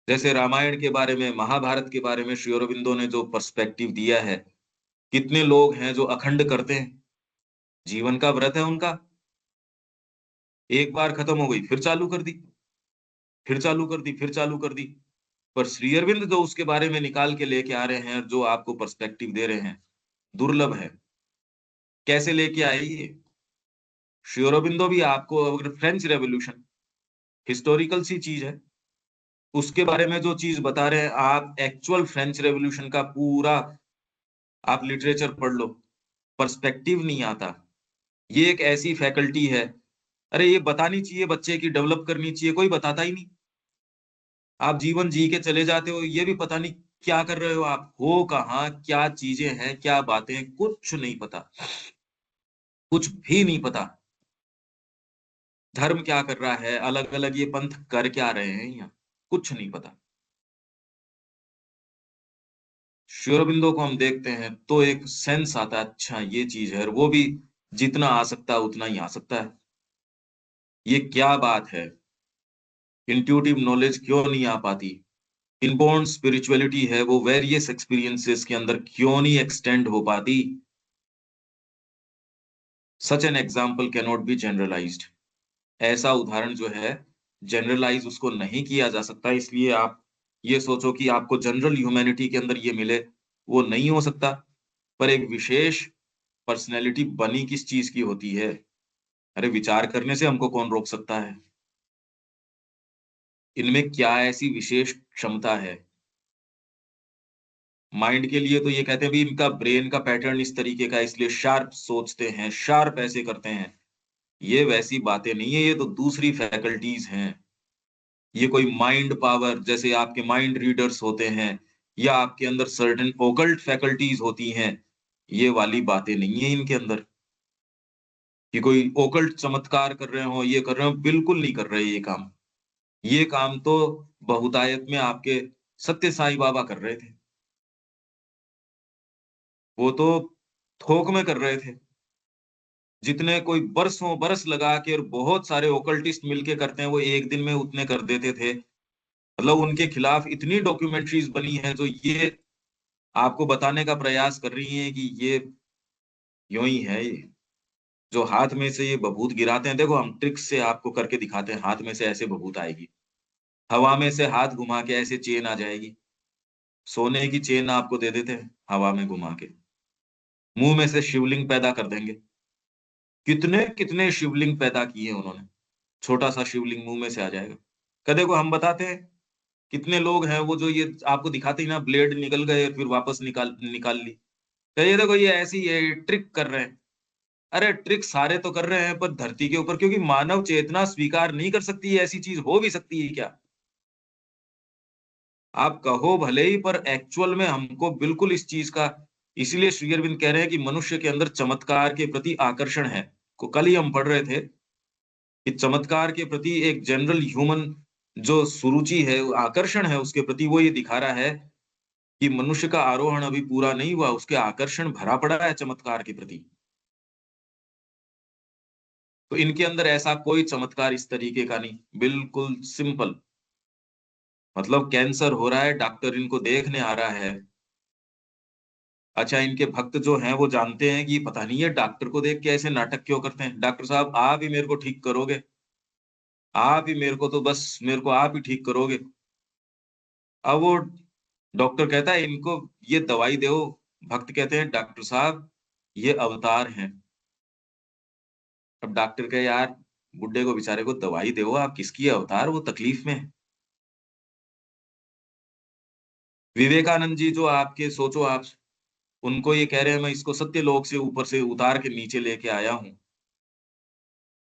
S1: जैसे रामायण के बारे में, महाभारत के बारे में श्री अरबिंदो ने जो पर्सपेक्टिव दिया है। कितने लोग हैं जो अखंड करते हैं, जीवन का व्रत है उनका, एक बार खत्म हो गई फिर चालू कर दी, फिर चालू कर दी, फिर चालू कर दी। पर श्री अरविंद जो उसके बारे में निकाल के लेके आ रहे हैं, जो आपको पर्सपेक्टिव दे रहे हैं, दुर्लभ है। कैसे लेके आए ये? श्री अरबिंदो भी आपको, अगर फ्रेंच रेवोल्यूशन हिस्टोरिकल सी चीज है, उसके बारे में जो चीज बता रहे हैं, आप एक्चुअल फ्रेंच रेवोल्यूशन का पूरा आप लिटरेचर पढ़ लो, पर्सपेक्टिव नहीं आता। ये एक ऐसी फैकल्टी है, अरे ये बतानी चाहिए बच्चे की, डेवलप करनी चाहिए, कोई बताता ही नहीं। आप जीवन जी के चले जाते हो, ये भी पता नहीं क्या कर रहे हो, आप हो कहाँ, क्या चीजें हैं, क्या बातें, कुछ नहीं पता, कुछ भी नहीं पता। धर्म क्या कर रहा है, अलग अलग ये पंथ कर क्या रहे हैं यहाँ, कुछ नहीं पता। श्री अरबिंदो को हम देखते हैं तो एक सेंस आता है, अच्छा ये चीज है, और वो भी जितना आ सकता है उतना ही आ सकता है। ये क्या बात है, इंट्यूटिव नॉलेज क्यों नहीं आ पाती? इनबॉर्न स्पिरिचुअलिटी है, वो वेरियस एक्सपीरियंसेस के अंदर क्यों नहीं एक्सटेंड हो पाती? Such an example cannot be generalized. ऐसा उदाहरण जो है जनरलाइज उसको नहीं किया जा सकता। इसलिए आप ये सोचो कि आपको जनरल ह्यूमैनिटी के अंदर ये मिले, वो नहीं हो सकता। पर एक विशेष पर्सनैलिटी बनी किस चीज की होती है? अरे विचार करने से हमको कौन रोक सकता है? इनमें क्या ऐसी विशेष क्षमता है? माइंड के लिए तो ये कहते हैं भी इनका ब्रेन का पैटर्न इस तरीके का है, इसलिए शार्प सोचते हैं, शार्प ऐसे करते हैं। ये वैसी बातें नहीं है, ये तो दूसरी फैकल्टीज हैं। ये कोई माइंड पावर, जैसे आपके माइंड रीडर्स होते हैं, या आपके अंदर सर्टेन ओकल्ट फैकल्टीज होती हैं, ये वाली बातें नहीं है इनके अंदर। कि कोई ओकल्ट चमत्कार कर रहे हो, ये कर रहे हो, बिल्कुल नहीं कर रहे ये काम। ये काम तो बहुतायत में आपके सत्य साईं बाबा कर रहे थे। वो तो थोक में कर रहे थे। जितने कोई बरसों बरस लगा के और बहुत सारे ओकल्टिस्ट मिलके करते हैं, वो एक दिन में उतने कर देते थे। मतलब उनके खिलाफ इतनी डॉक्यूमेंट्रीज बनी है जो ये आपको बताने का प्रयास कर रही हैं कि ये यूं ही है ये। जो हाथ में से ये बभूत गिराते हैं, देखो हम ट्रिक्स से आपको करके दिखाते हैं, हाथ में से ऐसे बभूत आएगी, हवा में से हाथ घुमा के ऐसे चेन आ जाएगी। सोने की चेन आपको दे देते हैं हवा में घुमा के। मुंह में से शिवलिंग पैदा कर देंगे। कितने कितने शिवलिंग पैदा किए उन्होंने। छोटा सा शिवलिंग मुंह में से आ जाएगा। कदे को हम बताते हैं कितने लोग हैं वो जो ये आपको दिखाते ही ना, ब्लेड निकल गए फिर वापस निकाल निकाल ली। तो ये देखो ये ऐसी ये ट्रिक कर रहे हैं। अरे ट्रिक सारे तो कर रहे हैं पर धरती के ऊपर, क्योंकि मानव चेतना स्वीकार नहीं कर सकती है, ऐसी चीज हो भी सकती है क्या? आप कहो भले ही, पर एक्चुअल में हमको बिल्कुल इस चीज का, इसीलिए श्री अरविंद कह रहे हैं कि मनुष्य के अंदर चमत्कार के प्रति आकर्षण है। को कल ही हम पढ़ रहे थे कि चमत्कार के प्रति एक जनरल ह्यूमन जो सुरुचि है, आकर्षण है उसके प्रति, वो ये दिखा रहा है कि मनुष्य का आरोहण अभी पूरा नहीं हुआ, उसके आकर्षण भरा पड़ा है चमत्कार के प्रति। तो इनके अंदर ऐसा कोई चमत्कार इस तरीके का नहीं, बिल्कुल सिंपल। मतलब कैंसर हो रहा है, डॉक्टर इनको देखने आ रहा है। अच्छा, इनके भक्त जो हैं वो जानते हैं कि पता नहीं है डॉक्टर को देख के ऐसे नाटक क्यों करते हैं। डॉक्टर साहब आप ही मेरे को ठीक करोगे, आप ही मेरे को, तो बस मेरे को आप ही ठीक करोगे। अब वो डॉक्टर कहता है इनको ये दवाई दो। भक्त कहते हैं डॉक्टर साहब ये अवतार हैं। अब डॉक्टर कहे यार बुड्ढे को बेचारे को दवाई दो, आप किसकी अवतार, वो तकलीफ में है। विवेकानंद जी जो आपके सोचो आप, उनको ये कह रहे हैं मैं इसको सत्य लोक से ऊपर से उतार के नीचे लेके आया हूँ।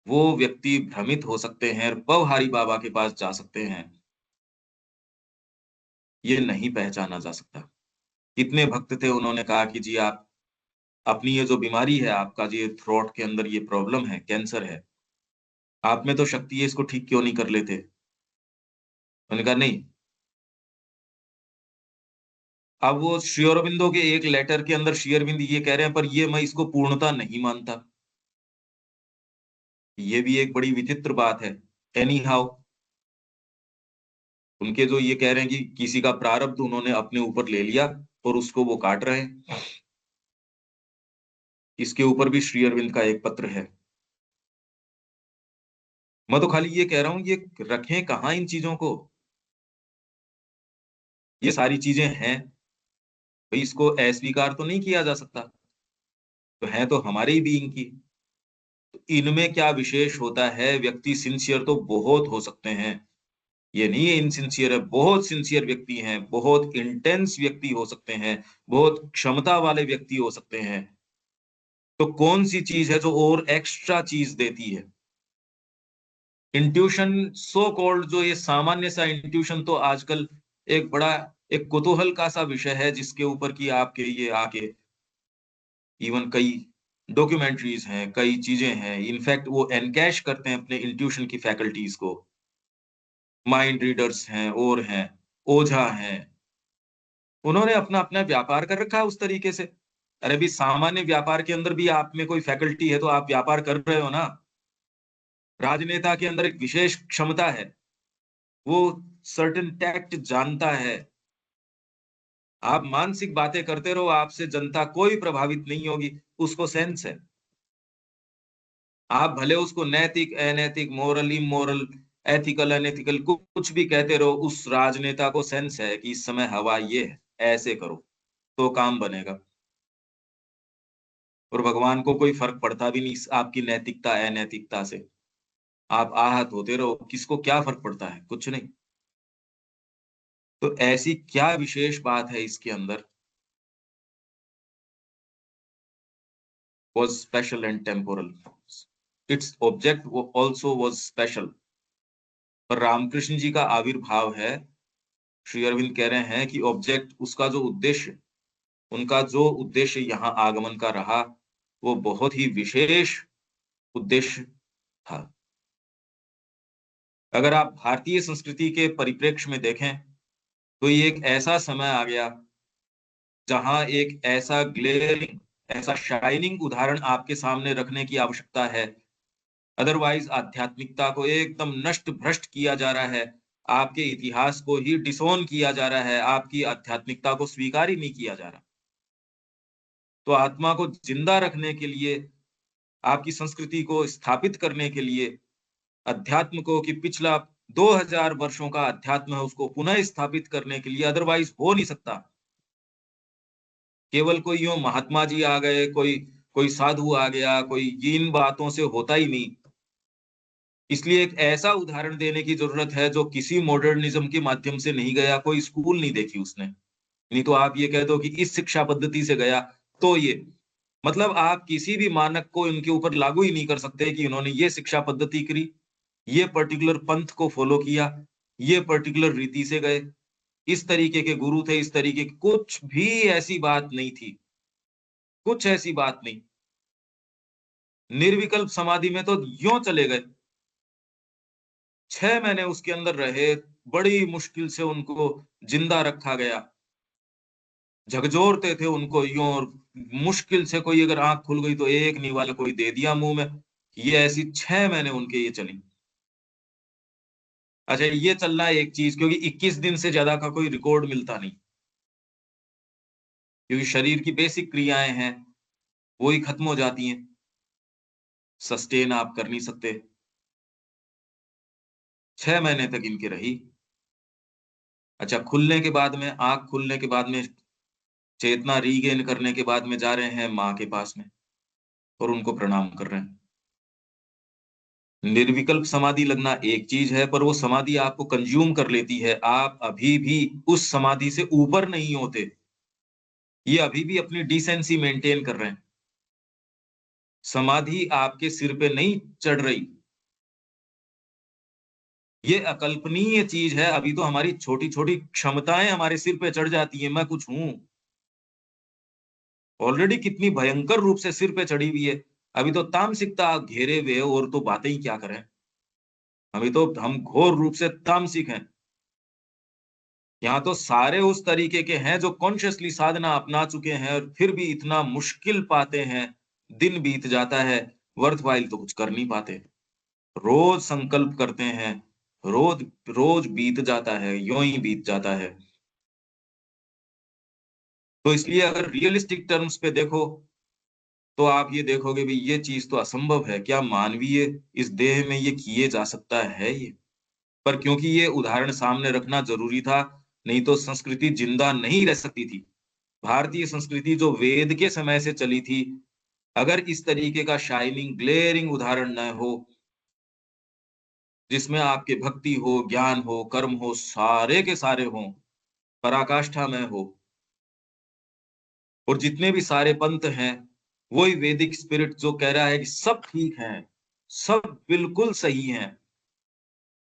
S1: वो व्यक्ति भ्रमित हो सकते हैं और पवहारी बाबा के पास जा सकते हैं, ये नहीं पहचाना जा सकता। कितने भक्त थे, उन्होंने कहा कि जी आप अपनी ये जो बीमारी है आपका, जी थ्रोट के अंदर ये प्रॉब्लम है, कैंसर है, आप में तो शक्ति है, इसको ठीक क्यों नहीं कर लेते? उन्होंने कहा नहीं। अब वो श्री अरविंदो के एक लेटर के अंदर श्री अरविंद ये कह रहे हैं पर ये मैं इसको पूर्णता नहीं मानता। ये भी एक बड़ी विचित्र बात है। एनी हाउ, उनके जो ये कह रहे हैं कि किसी का प्रारब्ध उन्होंने अपने ऊपर ले लिया और उसको वो काट रहे हैं। इसके ऊपर भी श्री अरविंद का एक पत्र है। मैं तो खाली ये कह रहा हूं ये रखें कहाँ इन चीजों को। ये सारी चीजें हैं, भाई इसको अस्वीकार तो नहीं किया जा सकता। तो है तो हमारे ही बीइंग की। तो इनमें क्या विशेष होता है? व्यक्ति सिंसियर तो बहुत हो सकते हैं, ये नहीं है इनसिंसियर है, बहुत सिंसियर व्यक्ति हैं, बहुत इंटेंस व्यक्ति हो सकते हैं, बहुत क्षमता वाले व्यक्ति हो सकते हैं। तो कौन सी चीज है जो और एक्स्ट्रा चीज देती है? इंट्यूशन, सो कॉल्ड, जो ये सामान्य सा इंट्यूशन तो आजकल एक बड़ा एक कुतूहल का सा विषय है, जिसके ऊपर की आपके ये आके इवन कई डॉक्यूमेंट्रीज हैं, कई चीजें हैं, इनफैक्ट वो एनकैश करते हैं अपने इंट्यूशन की फैकल्टीज को। माइंड रीडर्स हैं और हैं, ओझा हैं, उन्होंने अपना अपना व्यापार कर रखा है उस तरीके से। अरे भी सामान्य व्यापार के अंदर भी आप में कोई फैकल्टी है तो आप व्यापार कर रहे हो ना। राजनेता के अंदर एक विशेष क्षमता है, वो सर्टेन टैक्ट जानता है। आप मानसिक बातें करते रहो, आपसे जनता कोई प्रभावित नहीं होगी, उसको सेंस है। आप भले उसको नैतिक अनैतिक, मोरल इमोरल, एथिकल अनएथिकल कुछ भी कहते रहो, उस राजनेता को सेंस है कि इस समय हवा ये है, ऐसे करो तो काम बनेगा। और भगवान को कोई फर्क पड़ता भी नहीं आपकी नैतिकता अनैतिकता से। आप आहत होते रहो, किसको क्या फर्क पड़ता है? कुछ नहीं। तो ऐसी क्या विशेष बात है इसके अंदर? was special and temporal. Its object also was special. पर रामकृष्ण जी का आविर्भाव है, श्री अरविंद कह रहे हैं कि ऑब्जेक्ट, उसका जो उद्देश्य, उनका जो उद्देश्य यहाँ आगमन का रहा, वो बहुत ही विशेष उद्देश्य था। अगर आप भारतीय संस्कृति के परिप्रेक्ष्य में देखें तो ये एक ऐसा समय आ गया जहां एक ऐसा ग्लेयरिंग, ऐसा शाइनिंग उदाहरण आपके सामने रखने की आवश्यकता है। अदरवाइज आध्यात्मिकता को एकदम नष्ट भ्रष्ट किया जा रहा है, आपके इतिहास को ही डिसोन किया जा रहा है, आपकी आध्यात्मिकता को स्वीकार ही नहीं किया जा रहा। तो आत्मा को जिंदा रखने के लिए, आपकी संस्कृति को स्थापित करने के लिए, अध्यात्म को कि पिछला 2000 वर्षों का अध्यात्म है उसको पुनः स्थापित करने के लिए, अदरवाइज हो नहीं सकता। केवल कोई यूं महात्मा जी आ गए, कोई कोई साधु आ गया, कोई इन बातों से होता ही नहीं। इसलिए एक ऐसा उदाहरण देने की जरूरत है जो किसी मॉडर्निज्म के माध्यम से नहीं गया, कोई स्कूल नहीं देखी उसने। नहीं तो आप ये कह दो कि इस शिक्षा पद्धति से गया, तो ये मतलब आप किसी भी मानक को इनके ऊपर लागू ही नहीं कर सकते कि इन्होंने ये शिक्षा पद्धति करी, ये पर्टिकुलर पंथ को फॉलो किया, ये पर्टिकुलर रीति से गए, इस तरीके के गुरु थे, इस तरीके की कुछ भी ऐसी बात नहीं थी, कुछ ऐसी बात नहीं। निर्विकल्प समाधि में तो यूं चले गए, 6 महीने उसके अंदर रहे, बड़ी मुश्किल से उनको जिंदा रखा गया, झकझोरते थे उनको यूं, और मुश्किल से कोई अगर आंख खुल गई तो एक नहीं वाला कोई दे दिया मुंह में। ये ऐसी 6 महीने उनके ये चली। अच्छा, ये चलना है एक चीज, क्योंकि 21 दिन से ज्यादा का कोई रिकॉर्ड मिलता नहीं, क्योंकि शरीर की बेसिक क्रियाएं हैं वो ही खत्म हो जाती हैं, सस्टेन आप कर नहीं सकते। 6 महीने तक इनकी रही। अच्छा, खुलने के बाद में, आंख खुलने के बाद में, चेतना रीगेन करने के बाद में जा रहे हैं माँ के पास में और उनको प्रणाम कर रहे हैं। निर्विकल्प समाधि लगना एक चीज है, पर वो समाधि आपको कंज्यूम कर लेती है, आप अभी भी उस समाधि से ऊपर नहीं होते। ये अभी भी अपनी डिसेंसी मेंटेन कर रहे हैं। समाधि आपके सिर पे नहीं चढ़ रही, ये अकल्पनीय चीज है। अभी तो हमारी छोटी छोटी क्षमताएं हमारे सिर पे चढ़ जाती है, मैं कुछ हूं, ऑलरेडी कितनी भयंकर रूप से सिर पे चढ़ी हुई है। अभी तो तामसिकता घेरे हुए है, और तो बातें ही क्या करें। अभी तो हम घोर रूप से तामसिक हैं। यहाँ तो सारे उस तरीके के हैं जो कॉन्शियसली साधना अपना चुके हैं और फिर भी इतना मुश्किल पाते हैं, दिन बीत जाता है, वर्थवाइल तो कुछ कर नहीं पाते। रोज संकल्प करते हैं, रोज रोज बीत जाता है, यूं ही बीत जाता है। तो इसलिए अगर रियलिस्टिक टर्म्स पे देखो तो आप ये देखोगे भी ये चीज तो असंभव है, क्या मानवीय इस देह में ये किए जा सकता है ये। पर क्योंकि ये उदाहरण सामने रखना जरूरी था, नहीं तो संस्कृति जिंदा नहीं रह सकती थी। भारतीय संस्कृति जो वेद के समय से चली थी, अगर इस तरीके का शाइनिंग ग्लेयरिंग उदाहरण न हो, जिसमें आपके भक्ति हो, ज्ञान हो, कर्म हो, सारे के सारे हों, पराकाष्ठा में हो, और जितने भी सारे पंथ हैं, वही वैदिक स्पिरिट जो कह रहा है कि सब ठीक है, सब बिल्कुल सही है।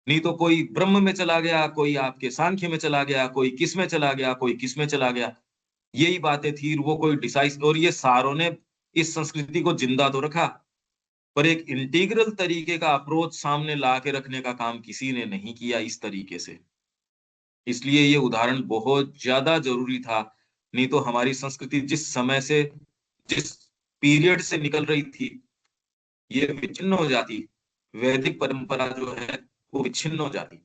S1: नहीं तो कोई ब्रह्म में चला गया, कोई आपके सांख्य में चला गया, कोई किस में चला गया, कोई किस में चला गया। यही बातें थी, वो कोई डिसाइड, और ये सारों ने इस संस्कृति को जिंदा तो रखा, पर एक इंटीग्रल तरीके का अप्रोच सामने ला के रखने का काम किसी ने नहीं किया इस तरीके से। इसलिए ये उदाहरण बहुत ज्यादा जरूरी था। नहीं तो हमारी संस्कृति जिस समय से, जिस पीरियड से निकल रही थी, ये विच्छिन्न हो जाती, वैदिक परंपरा जो है वो विच्छिन्न हो जाती।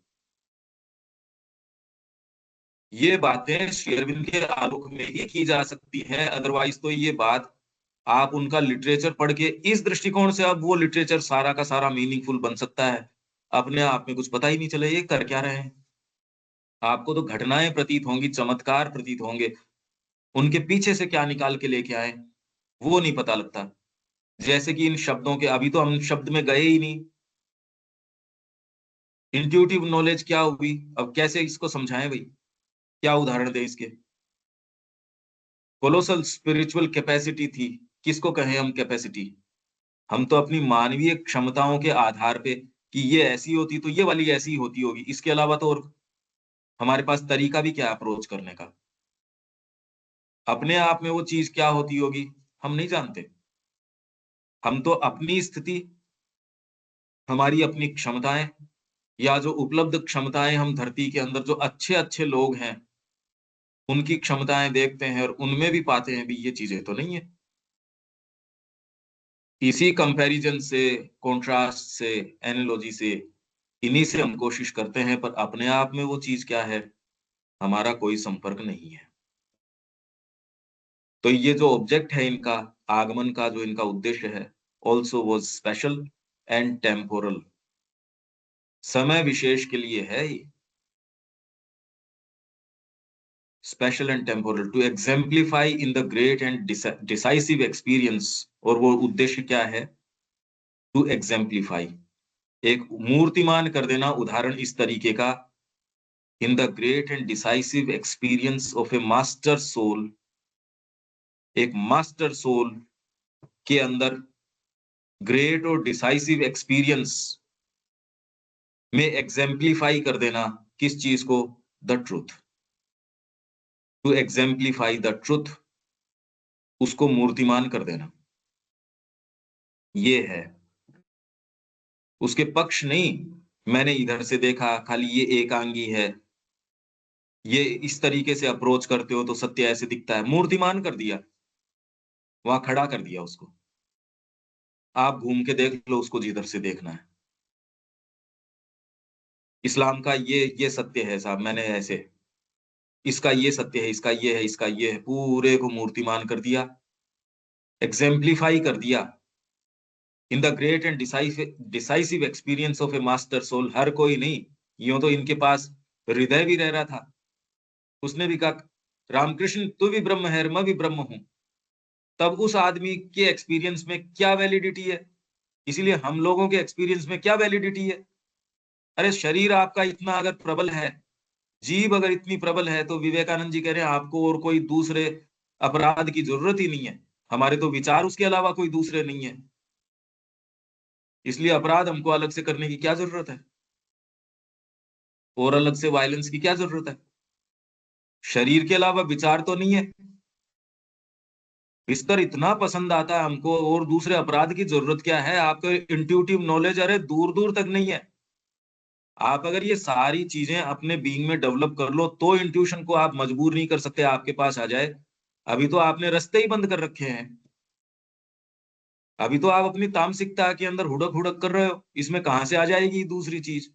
S1: ये बातें श्री अरविंद के आलोक में ही की जा सकती है, अदरवाइज तो ये बात आप उनका लिटरेचर पढ़ के इस दृष्टिकोण से, अब वो लिटरेचर सारा का सारा मीनिंगफुल बन सकता है, अपने आप में कुछ पता ही नहीं चले ये कर क्या रहे हैं। आपको तो घटनाएं प्रतीत होंगी, चमत्कार प्रतीत होंगे, उनके पीछे से क्या निकाल के लेके आए वो नहीं पता लगता। जैसे कि इन शब्दों के, अभी तो हम शब्द में गए ही नहीं, इंट्यूटिव नॉलेज क्या हुई, अब कैसे इसको समझाएं भाई, क्या उदाहरण दे इसके। कोलोसल स्पिरिचुअल कैपेसिटी थी, किसको कहें हम कैपेसिटी। हम तो अपनी मानवीय क्षमताओं के आधार पे कि ये ऐसी होती तो ये वाली ऐसी होती होगी, इसके अलावा तो और हमारे पास तरीका भी क्या अप्रोच करने का। अपने आप में वो चीज क्या होती होगी हम नहीं जानते। हम तो अपनी स्थिति हमारी अपनी क्षमताएं या जो उपलब्ध क्षमताएं हम धरती के अंदर जो अच्छे अच्छे लोग हैं उनकी क्षमताएं देखते हैं और उनमें भी पाते हैं भी ये चीजें तो नहीं है। इसी कंपैरिजन से, कॉन्ट्रास्ट से, एनालॉजी से, इन्हीं से हम कोशिश करते हैं, पर अपने आप में वो चीज क्या है, हमारा कोई संपर्क नहीं है। तो ये जो ऑब्जेक्ट है इनका, आगमन का जो इनका उद्देश्य है, also was special and temporal, समय विशेष के लिए है ये, special and temporal, to exemplify in the great and decisive experience. और वो उद्देश्य क्या है, टू एग्जेम्प्लीफाई, एक मूर्तिमान कर देना, उदाहरण इस तरीके का, in the great and decisive experience of a master soul, एक मास्टर सोल के अंदर ग्रेट और डिसाइसिव एक्सपीरियंस में एग्जेम्प्लीफाई कर देना, किस चीज को, the truth, to exemplify the truth, उसको मूर्तिमान कर देना, ये है। उसके पक्ष नहीं, मैंने इधर से देखा खाली ये एकांगी है, ये इस तरीके से अप्रोच करते हो तो सत्य ऐसे दिखता है, मूर्तिमान कर दिया, वहां खड़ा कर दिया उसको। आप घूम के देख लो उसको जिधर से देखना है। इस्लाम का ये सत्य है साहब, मैंने ऐसे, इसका ये सत्य है, इसका ये है, इसका ये है, पूरे को मूर्तिमान कर दिया, एग्जेम्प्लीफाई कर दिया, in the great and decisive experience of a master soul. हर कोई नहीं, यूं तो इनके पास हृदय भी रह रहा था, उसने भी कहा रामकृष्ण तू भी ब्रह्म है, मैं भी ब्रह्म हूं, तब उस आदमी के एक्सपीरियंस में क्या वैलिडिटी है, इसीलिए हम लोगों के एक्सपीरियंस में क्या वैलिडिटी है। अरे शरीर आपका इतना अगर प्रबल है, जीव अगर इतनी प्रबल है, तो विवेकानंद जी कह रहे हैं आपको और कोई दूसरे अपराध की जरूरत ही नहीं है, हमारे तो विचार उसके अलावा कोई दूसरे नहीं है, इसलिए अपराध हमको अलग से करने की क्या जरूरत है, और अलग से वायलेंस की क्या जरूरत है, शरीर के अलावा विचार तो नहीं है, बिस्तर इतना पसंद आता है हमको, और दूसरे अपराध की जरूरत क्या है, आपको इंट्यूटिव नॉलेज अरे दूर दूर तक नहीं है। आप अगर ये सारी चीजें अपने बीइंग में डेवलप कर लो तो इंट्यूशन को आप मजबूर नहीं कर सकते आपके पास आ जाए। अभी तो आपने रास्ते ही बंद कर रखे हैं, अभी तो आप अपनी तामसिकता के अंदर हुड़क हुड़क कर रहे हो, इसमें कहां से आ जाएगी दूसरी चीज।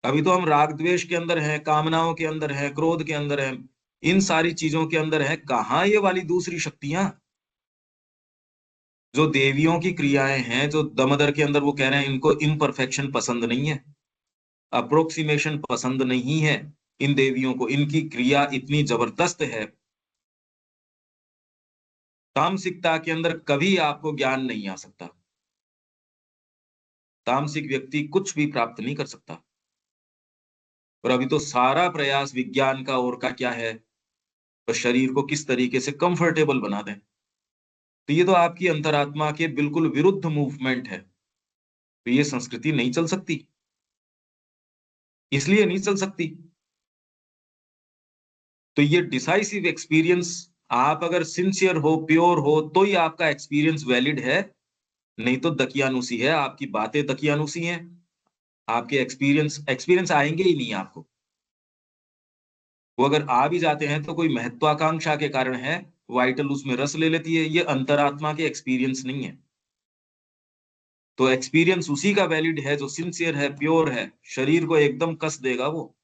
S1: अभी तो हम राग द्वेष के अंदर हैं, कामनाओं के अंदर हैं, क्रोध के अंदर हैं, इन सारी चीजों के अंदर है, कहाँ ये वाली दूसरी शक्तियां, जो देवियों की क्रियाएं हैं, जो दमदर के अंदर वो कह रहे हैं इनको इम्परफेक्शन पसंद नहीं है, अप्रोक्सीमेशन पसंद नहीं है, इन देवियों को इनकी क्रिया इतनी जबरदस्त है, तामसिकता के अंदर कभी आपको ज्ञान नहीं आ सकता, तामसिक व्यक्ति कुछ भी प्राप्त नहीं कर सकता। और अभी तो सारा प्रयास विज्ञान का और का क्या है, तो शरीर को किस तरीके से कंफर्टेबल बना दें, तो ये तो आपकी अंतरात्मा के बिल्कुल विरुद्ध मूवमेंट है, तो ये संस्कृति नहीं चल सकती, इसलिए नहीं चल सकती। तो ये डिसाइसिव एक्सपीरियंस, आप अगर सिंसियर हो, प्योर हो, तो ही आपका एक्सपीरियंस वैलिड है, नहीं तो दकियानुसी है, आपकी बातें दकियानुसी हैं, आपके एक्सपीरियंस एक्सपीरियंस आएंगे ही नहीं आपको। वो अगर आ भी जाते हैं तो कोई महत्वाकांक्षा के कारण है, वाइटल उसमें रस ले लेती है, ये अंतरात्मा के एक्सपीरियंस नहीं है। तो एक्सपीरियंस उसी का वैलिड है जो सिंसियर है, प्योर है, शरीर को एकदम कस देगा वो।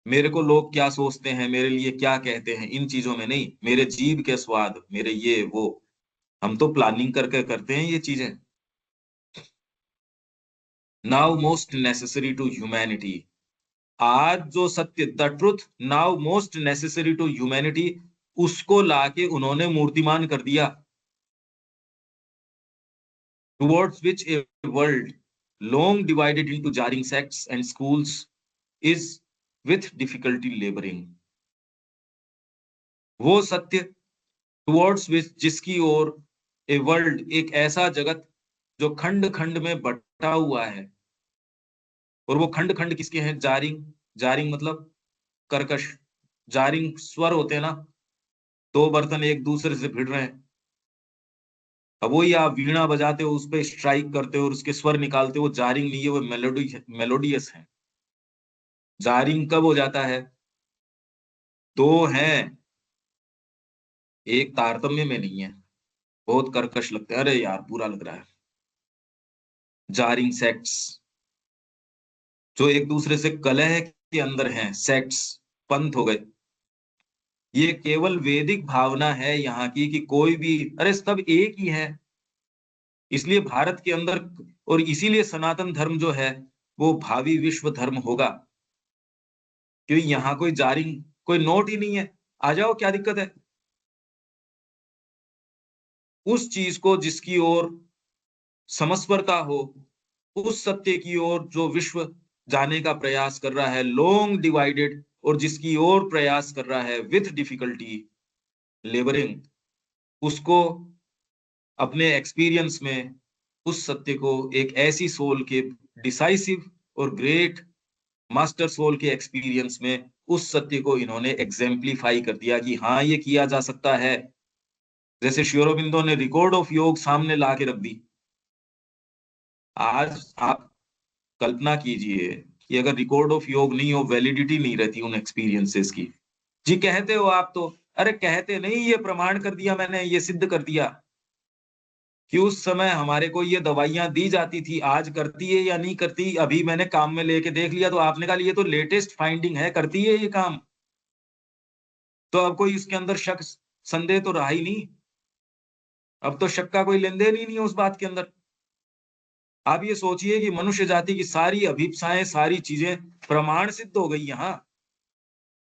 S1: मेरे को लोग क्या सोचते हैं, मेरे लिए क्या कहते हैं, इन चीजों में नहीं, मेरे जीभ के स्वाद, मेरे ये वो, हम तो प्लानिंग करके करते हैं ये चीजें। Now most necessary to humanity, आज जो सत्य, the truth now most necessary to humanity, उसको लाके उन्होंने मूर्तिमान कर दिया, towards which a world long divided into jarring sects and schools is with difficulty labouring. वो सत्य टुवर्ड्स विच, जिसकी ओर ए वर्ल्ड, एक ऐसा जगत जो खंड खंड में बटा हुआ है, और वो खंड खंड किसके हैं, जारिंग, जारिंग मतलब कर्कश, जारिंग स्वर होते हैं ना, दो बर्तन एक दूसरे से भिड़ रहे हैं, अब वही आप वीणा बजाते हो, उस पर स्ट्राइक करते हो और उसके स्वर निकालते हो, वो जारिंग नहीं है, वो मेलोडियस है। जारिंग कब हो जाता है? दो हैं, एक तारतम्य में नहीं है, बहुत कर्कश लगते हैं, अरे यार बुरा लग रहा है। जारिंग सेक्ट्स जो एक दूसरे से कलह के अंदर हैं, सेक्ट्स पंथ हो गए। ये केवल वैदिक भावना है यहाँ की कि कोई भी, अरे सब एक ही है। इसलिए भारत के अंदर, और इसीलिए सनातन धर्म जो है वो भावी विश्व धर्म होगा, क्योंकि यहाँ कोई जारिंग, कोई नोट ही नहीं है। आ जाओ, क्या दिक्कत है? उस चीज को जिसकी ओर समस्वरता हो, उस सत्य की ओर जो विश्व जाने का प्रयास कर रहा है, लॉन्ग डिवाइडेड, और जिसकी ओर प्रयास कर रहा है विथ डिफिकल्टी, लेबरिंग, उसको अपने एक्सपीरियंस में उस सत्य को एक ऐसी सोल के डिसाइसिव और ग्रेट मास्टर सोल के एक्सपीरियंस में उस सत्य को इन्होंने एग्जेम्पलीफाई कर दिया कि हाँ ये किया जा सकता है। जैसे श्री अरबिंदो ने रिकॉर्ड ऑफ योग सामने ला के रख दी। आज आप कल्पना कीजिए कि अगर रिकॉर्ड ऑफ योग नहीं हो, वैलिडिटी नहीं रहती उन एक्सपीरियंसेस की। जी कहते हो आप तो, अरे कहते नहीं, ये प्रमाण कर दिया मैंने, ये सिद्ध कर दिया कि उस समय हमारे को ये दवाइयां दी जाती थी। आज करती है या नहीं करती, अभी मैंने काम में लेके देख लिया, तो आपने कहा ये तो लेटेस्ट फाइंडिंग है, करती है ये काम। तो अब कोई इसके अंदर शक संदेह तो रहा ही नहीं। अब तो शक का कोई लेन देन ही नहीं है उस बात के अंदर। आप ये सोचिए कि मनुष्य जाति की सारी अभिप्साएं, सारी चीजें प्रमाण सिद्ध हो गई यहाँ।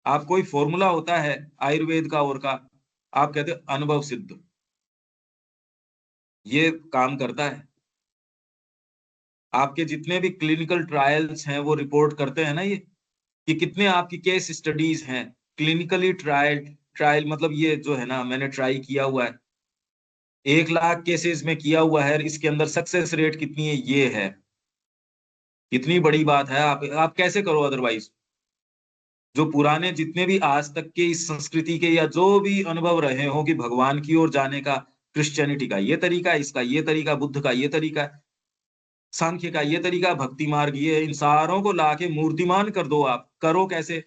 S1: आप कोई फॉर्मूला होता है आयुर्वेद का और का, आप कहते हैं अनुभव सिद्ध, ये काम करता है। आपके जितने भी क्लिनिकल ट्रायल्स हैं वो रिपोर्ट करते हैं ना ये, कि कितने आपकी केस स्टडीज हैं क्लिनिकली ट्रायल। ट्रायल मतलब ये जो है ना, मैंने ट्राई किया हुआ है, 1 लाख केसेस में किया हुआ है, इसके अंदर सक्सेस रेट कितनी है ये है। कितनी बड़ी बात है। आप कैसे करो अदरवाइज? जो पुराने जितने भी आज तक के इस संस्कृति के या जो भी अनुभव रहे हो कि भगवान की ओर जाने का, क्रिश्चियनिटी का ये तरीका, इसका ये तरीका, बुद्ध का ये तरीका, सांख्य का ये तरीका, भक्ति मार्ग ये, इन सारों को लाके मूर्तिमान कर दो। आप करो कैसे?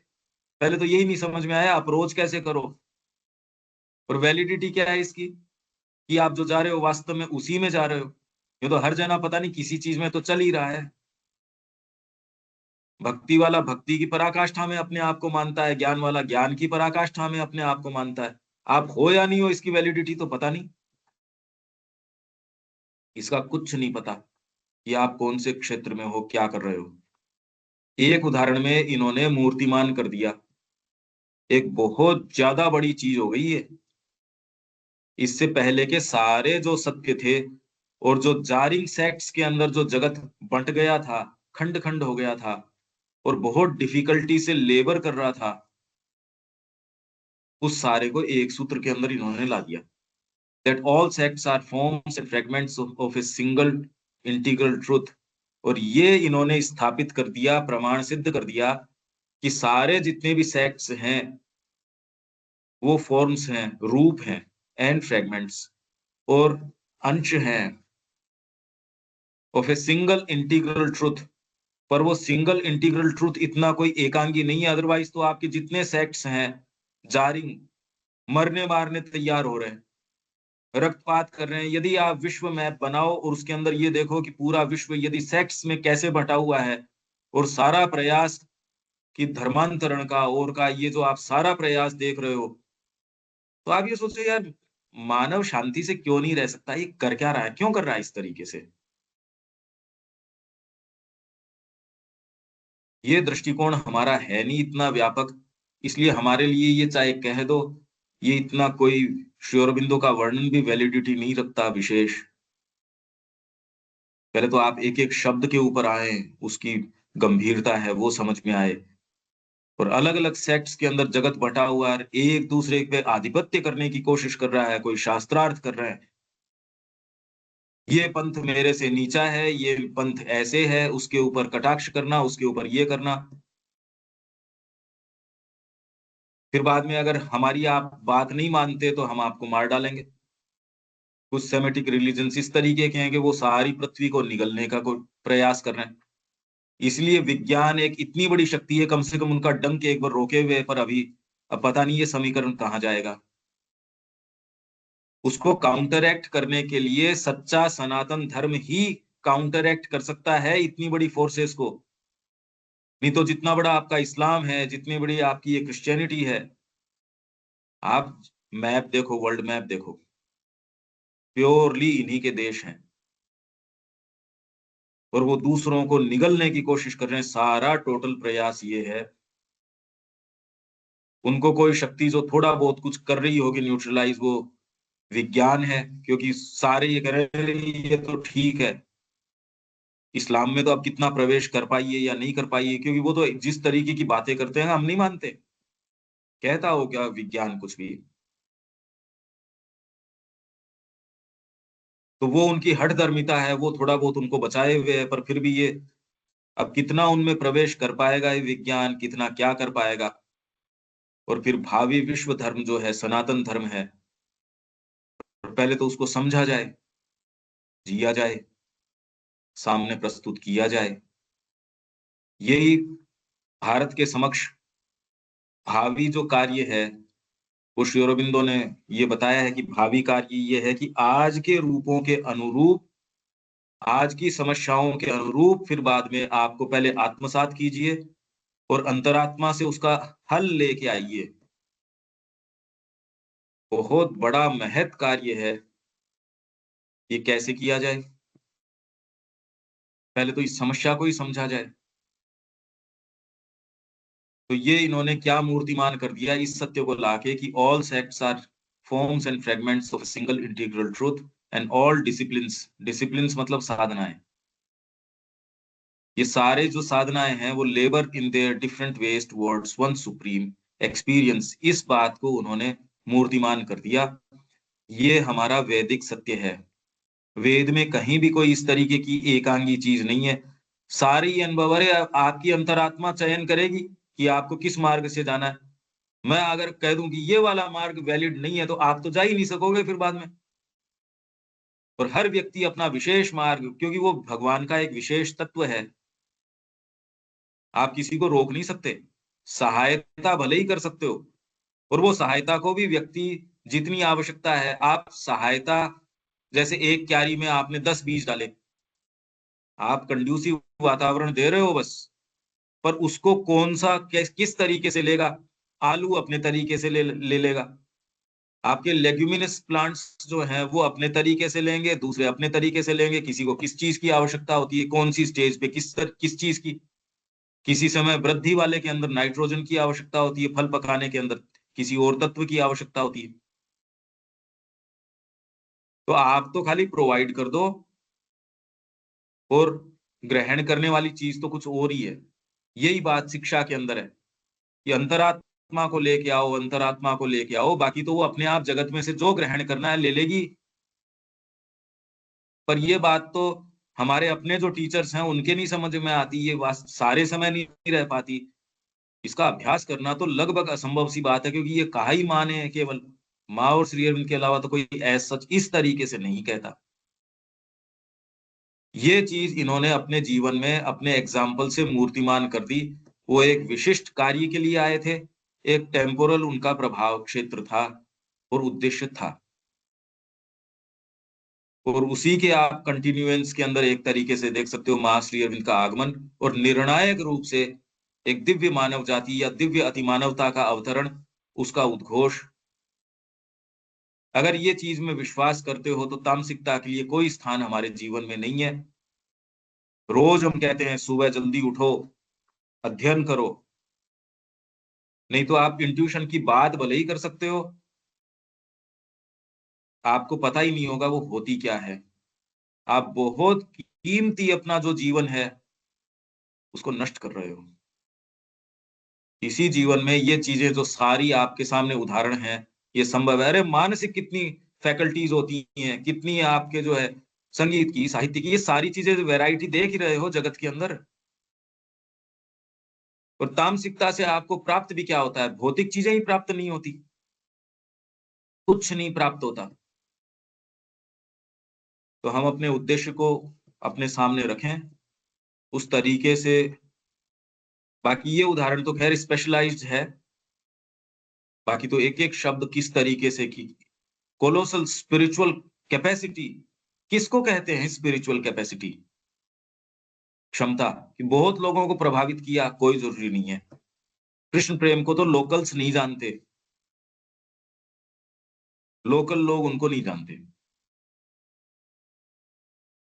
S1: पहले तो यही नहीं समझ में आया, अप्रोच कैसे करो और वैलिडिटी क्या है इसकी, कि आप जो जा रहे हो वास्तव में उसी में जा रहे हो। ये तो हर जना पता नहीं किसी चीज में तो चल ही रहा है। भक्ति वाला भक्ति की पराकाष्ठा में अपने आप को मानता है, ज्ञान वाला ज्ञान की पराकाष्ठा में अपने आप को मानता है। आप हो या नहीं हो इसकी वैलिडिटी तो पता नहीं। इसका कुछ नहीं पता कि आप कौन से क्षेत्र में हो, क्या कर रहे हो। एक उदाहरण में इन्होंने मूर्तिमान कर दिया, एक बहुत ज्यादा बड़ी चीज हो गई है। इससे पहले के सारे जो सत्य थे, और जो जारिंग सेक्ट्स के अंदर जो जगत बंट गया था, खंड खंड हो गया था और बहुत डिफिकल्टी से लेबर कर रहा था, उस सारे को एक सूत्र के अंदर इन्होंने ला दिया। That all sects are forms and fragments of a single integral truth। और ये इन्होंने स्थापित कर दिया, प्रमाण सिद्ध कर दिया कि सारे जितने भी सेक्ट्स हैं वो फॉर्म्स हैं, रूप हैं, एंड फ्रेगमेंट्स और अंश हैं of a single integral truth. पर वो सिंगल इंटीग्रल ट्रुथ इतना कोई एकांगी नहीं है, अदरवाइज तो आपके जितने सेक्ट्स हैं जारिंग, मरने मारने तैयार हो रहे हैं, रक्तपात कर रहे हैं। यदि आप विश्व मैप बनाओ और उसके अंदर ये देखो कि पूरा विश्व यदि सेक्ट्स में कैसे बटा हुआ है, और सारा प्रयास कि धर्मांतरण का और का ये जो आप सारा प्रयास देख रहे हो, तो आप ये सोचो यार, मानव शांति से क्यों नहीं रह सकता? ये कर क्या रहा है, क्यों कर रहा है इस तरीके से? ये दृष्टिकोण हमारा है नहीं इतना व्यापक, इसलिए हमारे लिए ये चाहे कह दो, ये इतना कोई श्री अरबिंदो का वर्णन भी वैलिडिटी नहीं रखता विशेष। पहले तो आप एक एक शब्द के ऊपर आए, उसकी गंभीरता है वो समझ में आए। और अलग अलग सेक्ट्स के अंदर जगत बटा हुआ है, एक दूसरे पे आधिपत्य करने की कोशिश कर रहा है, कोई शास्त्रार्थ कर रहा है, ये पंथ मेरे से नीचा है, ये पंथ ऐसे है, उसके ऊपर कटाक्ष करना, उसके ऊपर ये करना। फिर बाद में अगर हमारी आप बात नहीं मानते तो हम आपको मार डालेंगे। कुछ सेमेटिक रिलीजन्स इस तरीके के हैं कि वो सारी पृथ्वी को निगलने का कोई प्रयास कर रहे हैं। इसलिए विज्ञान एक इतनी बड़ी शक्ति है, कम से कम उनका डंक एक बार रोके हुए, पर अभी अब पता नहीं ये समीकरण कहाँ जाएगा। उसको काउंटरएक्ट करने के लिए सच्चा सनातन धर्म ही काउंटरएक्ट कर सकता है इतनी बड़ी फोर्सेस को। नहीं तो जितना बड़ा आपका इस्लाम है, जितनी बड़ी आपकी ये क्रिश्चियनिटी है, आप मैप देखो, वर्ल्ड मैप देखो, प्योरली इन्हीं के देश हैं और वो दूसरों को निगलने की कोशिश कर रहे हैं। सारा टोटल प्रयास ये है, उनको कोई शक्ति जो थोड़ा बहुत कुछ कर रही होगी न्यूट्रलाइज, वो विज्ञान है। क्योंकि सारे ये कह रहे हैं ये तो ठीक है, इस्लाम में तो आप कितना प्रवेश कर पाइए या नहीं कर पाइए, क्योंकि वो तो जिस तरीके की बातें करते हैं हम नहीं मानते। कहता हो क्या विज्ञान कुछ भी, तो वो उनकी हठधर्मिता है, वो थोड़ा बहुत उनको बचाए हुए है, पर फिर भी ये अब कितना उनमें प्रवेश कर पाएगा ये विज्ञान, कितना क्या कर पाएगा। और फिर भावी विश्व धर्म जो है, सनातन धर्म है, पहले तो उसको समझा जाए, जिया जाए, सामने प्रस्तुत किया जाए। यही भारत के समक्ष भावी जो कार्य है, वो श्री अरबिंदो ने ये बताया है कि भावी कार्य ये है कि आज के रूपों के अनुरूप, आज की समस्याओं के अनुरूप, फिर बाद में आपको पहले आत्मसात कीजिए और अंतरात्मा से उसका हल लेके आइए। बहुत बड़ा महत् कार्य है। ये कैसे किया जाए? पहले तो इस समस्या को ही समझा जाए। तो ये इन्होंने क्या मूर्तिमान कर दिया इस सत्य को लाके कि all sects are forms and fragments of single integral truth and all disciplines, disciplines मतलब साधनाएं, ये सारे जो साधनाएं हैं वो labour in their different ways towards one supreme experience. इस बात को उन्होंने मूर्तिमान कर दिया। ये हमारा वैदिक सत्य है। वेद में कहीं भी कोई इस तरीके की एकांगी चीज नहीं है। सारी अनुभव है, आपकी अंतरात्मा चयन करेगी कि आपको किस मार्ग से जाना है। मैं अगर कह दूं कि ये वाला मार्ग वैलिड नहीं है, तो आप तो जा ही नहीं सकोगे फिर बाद में। और हर व्यक्ति अपना विशेष मार्ग, क्योंकि वो भगवान का एक विशेष तत्व है, आप किसी को रोक नहीं सकते। सहायता भले ही कर सकते हो, और वो सहायता को भी व्यक्ति जितनी आवश्यकता है, आप सहायता, जैसे एक क्यारी में आपने 10 बीज डाले, आप कंड्यूसिव वातावरण दे रहे हो बस, पर उसको कौन सा किस तरीके से लेगा? आलू अपने तरीके से ले लेगा, आपके लेग्यूमिनस प्लांट्स जो हैं वो अपने तरीके से लेंगे, दूसरे अपने तरीके से लेंगे। किसी को किस चीज की आवश्यकता होती है, कौन सी स्टेज पे किस चीज की। किसी समय वृद्धि वाले के अंदर नाइट्रोजन की आवश्यकता होती है, फल पकाने के अंदर किसी और तत्व की आवश्यकता होती है। तो आप तो खाली प्रोवाइड कर दो, और ग्रहण करने वाली चीज तो कुछ और ही है। यही बात शिक्षा के अंदर है कि अंतरात्मा को लेके आओ, अंतरात्मा को लेके आओ, बाकी तो वो अपने आप जगत में से जो ग्रहण करना है ले लेगी। पर ये बात तो हमारे अपने जो टीचर्स हैं उनके नहीं समझ में आती, ये बात सारे समय नहीं रह पाती। इसका अभ्यास करना तो लगभग असंभव सी बात है, क्योंकि ये कहा ही माँ ने है केवल। माँ और श्री अरविंद के अलावा तो कोई ऐसा सच इस तरीके से नहीं कहता। ये चीज इन्होंने अपने जीवन में अपने एग्जाम्पल से मूर्तिमान कर दी। वो एक विशिष्ट कार्य के लिए आए थे, एक टेम्पोरल उनका प्रभाव क्षेत्र था और उद्देश्य था, और उसी के आप कंटिन्यूएंस के अंदर एक तरीके से देख सकते हो महाश्री अरविंद का आगमन, और निर्णायक रूप से एक दिव्य मानव जाति या दिव्य अतिमानवता का अवतरण, उसका उद्घोष। अगर ये चीज में विश्वास करते हो तो तामसिकता के लिए कोई स्थान हमारे जीवन में नहीं है। रोज हम कहते हैं सुबह जल्दी उठो, अध्ययन करो, नहीं तो आप इंट्यूशन की बात भले ही कर सकते हो, आपको पता ही नहीं होगा वो होती क्या है। आप बहुत कीमती अपना जो जीवन है उसको नष्ट कर रहे हो। इसी जीवन में ये चीजें जो सारी आपके सामने उदाहरण हैं, ये संभव है। अरे मानसिक कितनी फैकल्टीज होती हैं, कितनी आपके जो है संगीत की, साहित्य की, ये सारी चीजें वैरायटी देख ही रहे हो जगत के अंदर। और तामसिकता से आपको प्राप्त भी क्या होता है? भौतिक चीजें ही प्राप्त नहीं होती, कुछ नहीं प्राप्त होता। तो हम अपने उद्देश्य को अपने सामने रखें उस तरीके से। बाकी ये उदाहरण तो खैर स्पेशलाइज्ड है, बाकी तो एक एक शब्द किस तरीके से की कोलोसल स्पिरिचुअल कैपेसिटी, किसको कहते हैं स्पिरिचुअल कैपेसिटी? क्षमता कि बहुत लोगों को प्रभावित किया, कोई जरूरी नहीं है। कृष्ण प्रेम को तो लोकल्स नहीं जानते, लोकल लोग उनको नहीं जानते,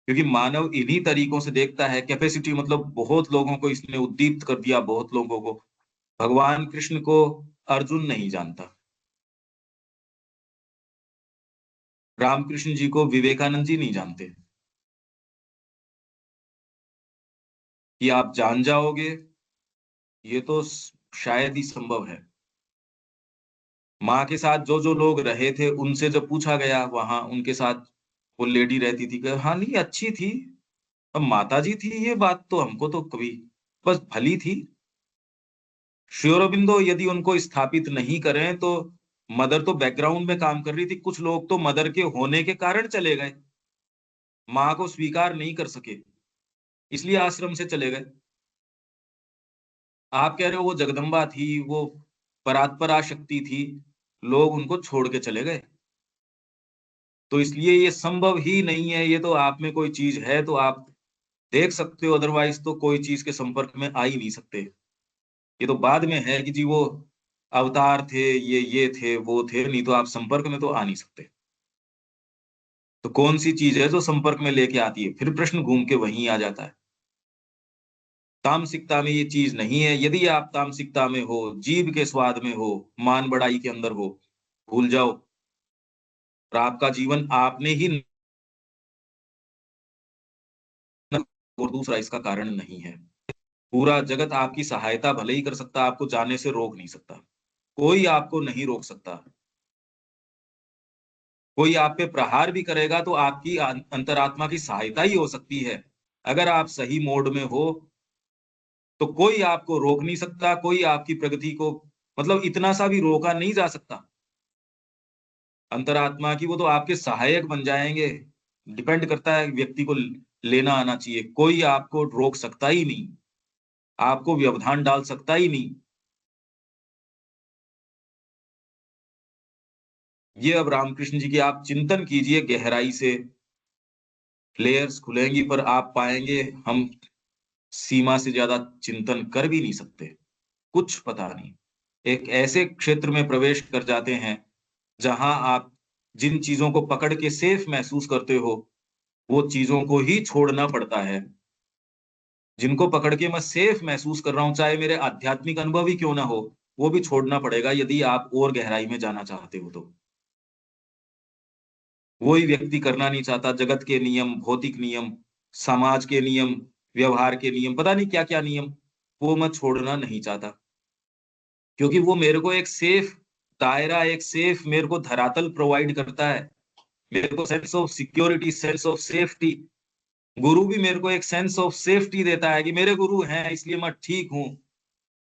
S1: क्योंकि मानव इन्हीं तरीकों से देखता है। कैपेसिटी मतलब बहुत लोगों को इसने उद्दीप्त कर दिया, बहुत लोगों को। भगवान कृष्ण को अर्जुन नहीं जानता, रामकृष्ण जी को विवेकानंद जी नहीं जानते। कि आप जान जाओगे ये तो शायद ही संभव है। माँ के साथ जो जो लोग रहे थे उनसे जब पूछा गया, वहां उनके साथ वो लेडी रहती थी, कि हाँ नहीं अच्छी थी, अब माता जी थी, ये बात तो हमको तो कभी, बस भली थी। श्री अरबिंदो यदि उनको स्थापित नहीं करें तो मदर तो बैकग्राउंड में काम कर रही थी। कुछ लोग तो मदर के होने के कारण चले गए, माँ को स्वीकार नहीं कर सके, इसलिए आश्रम से चले गए। आप कह रहे हो वो जगदम्बा थी, वो परात्परा शक्ति थी, लोग उनको छोड़ के चले गए। तो इसलिए ये संभव ही नहीं है। ये तो आप में कोई चीज है तो आप देख सकते हो, अदरवाइज तो कोई चीज के संपर्क में आ ही नहीं सकते। ये तो बाद में है कि जी वो अवतार थे, ये थे, वो थे, नहीं तो आप संपर्क में तो आ नहीं सकते। तो कौन सी चीज है जो संपर्क में लेके आती है? फिर प्रश्न घूम के वहीं आ जाता है। तामसिकता में ये चीज नहीं है। यदि आप तामसिकता में हो, जीभ के स्वाद में हो, मान बढ़ाई के अंदर हो, भूल जाओ। और आपका जीवन आपने ही और दूसरा इसका कारण नहीं है। पूरा जगत आपकी सहायता भले ही कर सकता, आपको जाने से रोक नहीं सकता। कोई आपको नहीं रोक सकता। कोई आप पे प्रहार भी करेगा तो आपकी अंतरात्मा की सहायता ही हो सकती है। अगर आप सही मोड में हो तो कोई आपको रोक नहीं सकता, कोई आपकी प्रगति को मतलब इतना सा भी रोका नहीं जा सकता। अंतरात्मा की वो तो आपके सहायक बन जाएंगे। डिपेंड करता है, व्यक्ति को लेना आना चाहिए। कोई आपको रोक सकता ही नहीं, आपको व्यवधान डाल सकता ही नहीं। ये अब रामकृष्ण जी की आप चिंतन कीजिए गहराई से, लेयर्स खुलेंगी, पर आप पाएंगे हम सीमा से ज्यादा चिंतन कर भी नहीं सकते। कुछ पता नहीं, एक ऐसे क्षेत्र में प्रवेश कर जाते हैं जहां आप जिन चीजों को पकड़ के सेफ महसूस करते हो वो चीजों को ही छोड़ना पड़ता है। जिनको पकड़ के मैं सेफ महसूस कर रहा हूं, चाहे मेरे आध्यात्मिक अनुभव ही क्यों ना हो, वो भी छोड़ना पड़ेगा यदि आप और गहराई में जाना चाहते हो तो। वही व्यक्ति करना नहीं चाहता। जगत के नियम, भौतिक नियम, समाज के नियम, व्यवहार के नियम, पता नहीं क्या क्या नियम, वो मैं छोड़ना नहीं चाहता। क्योंकि वो मेरे को एक सेफ दायरा, एक सेफ मेरे को धरातल प्रोवाइड करता है। मेरे को sense of security, sense of safety. गुरु भी मेरे को एक सेंस ऑफ सेफ्टी देता है कि मेरे गुरु हैं इसलिए मैं ठीक हूँ।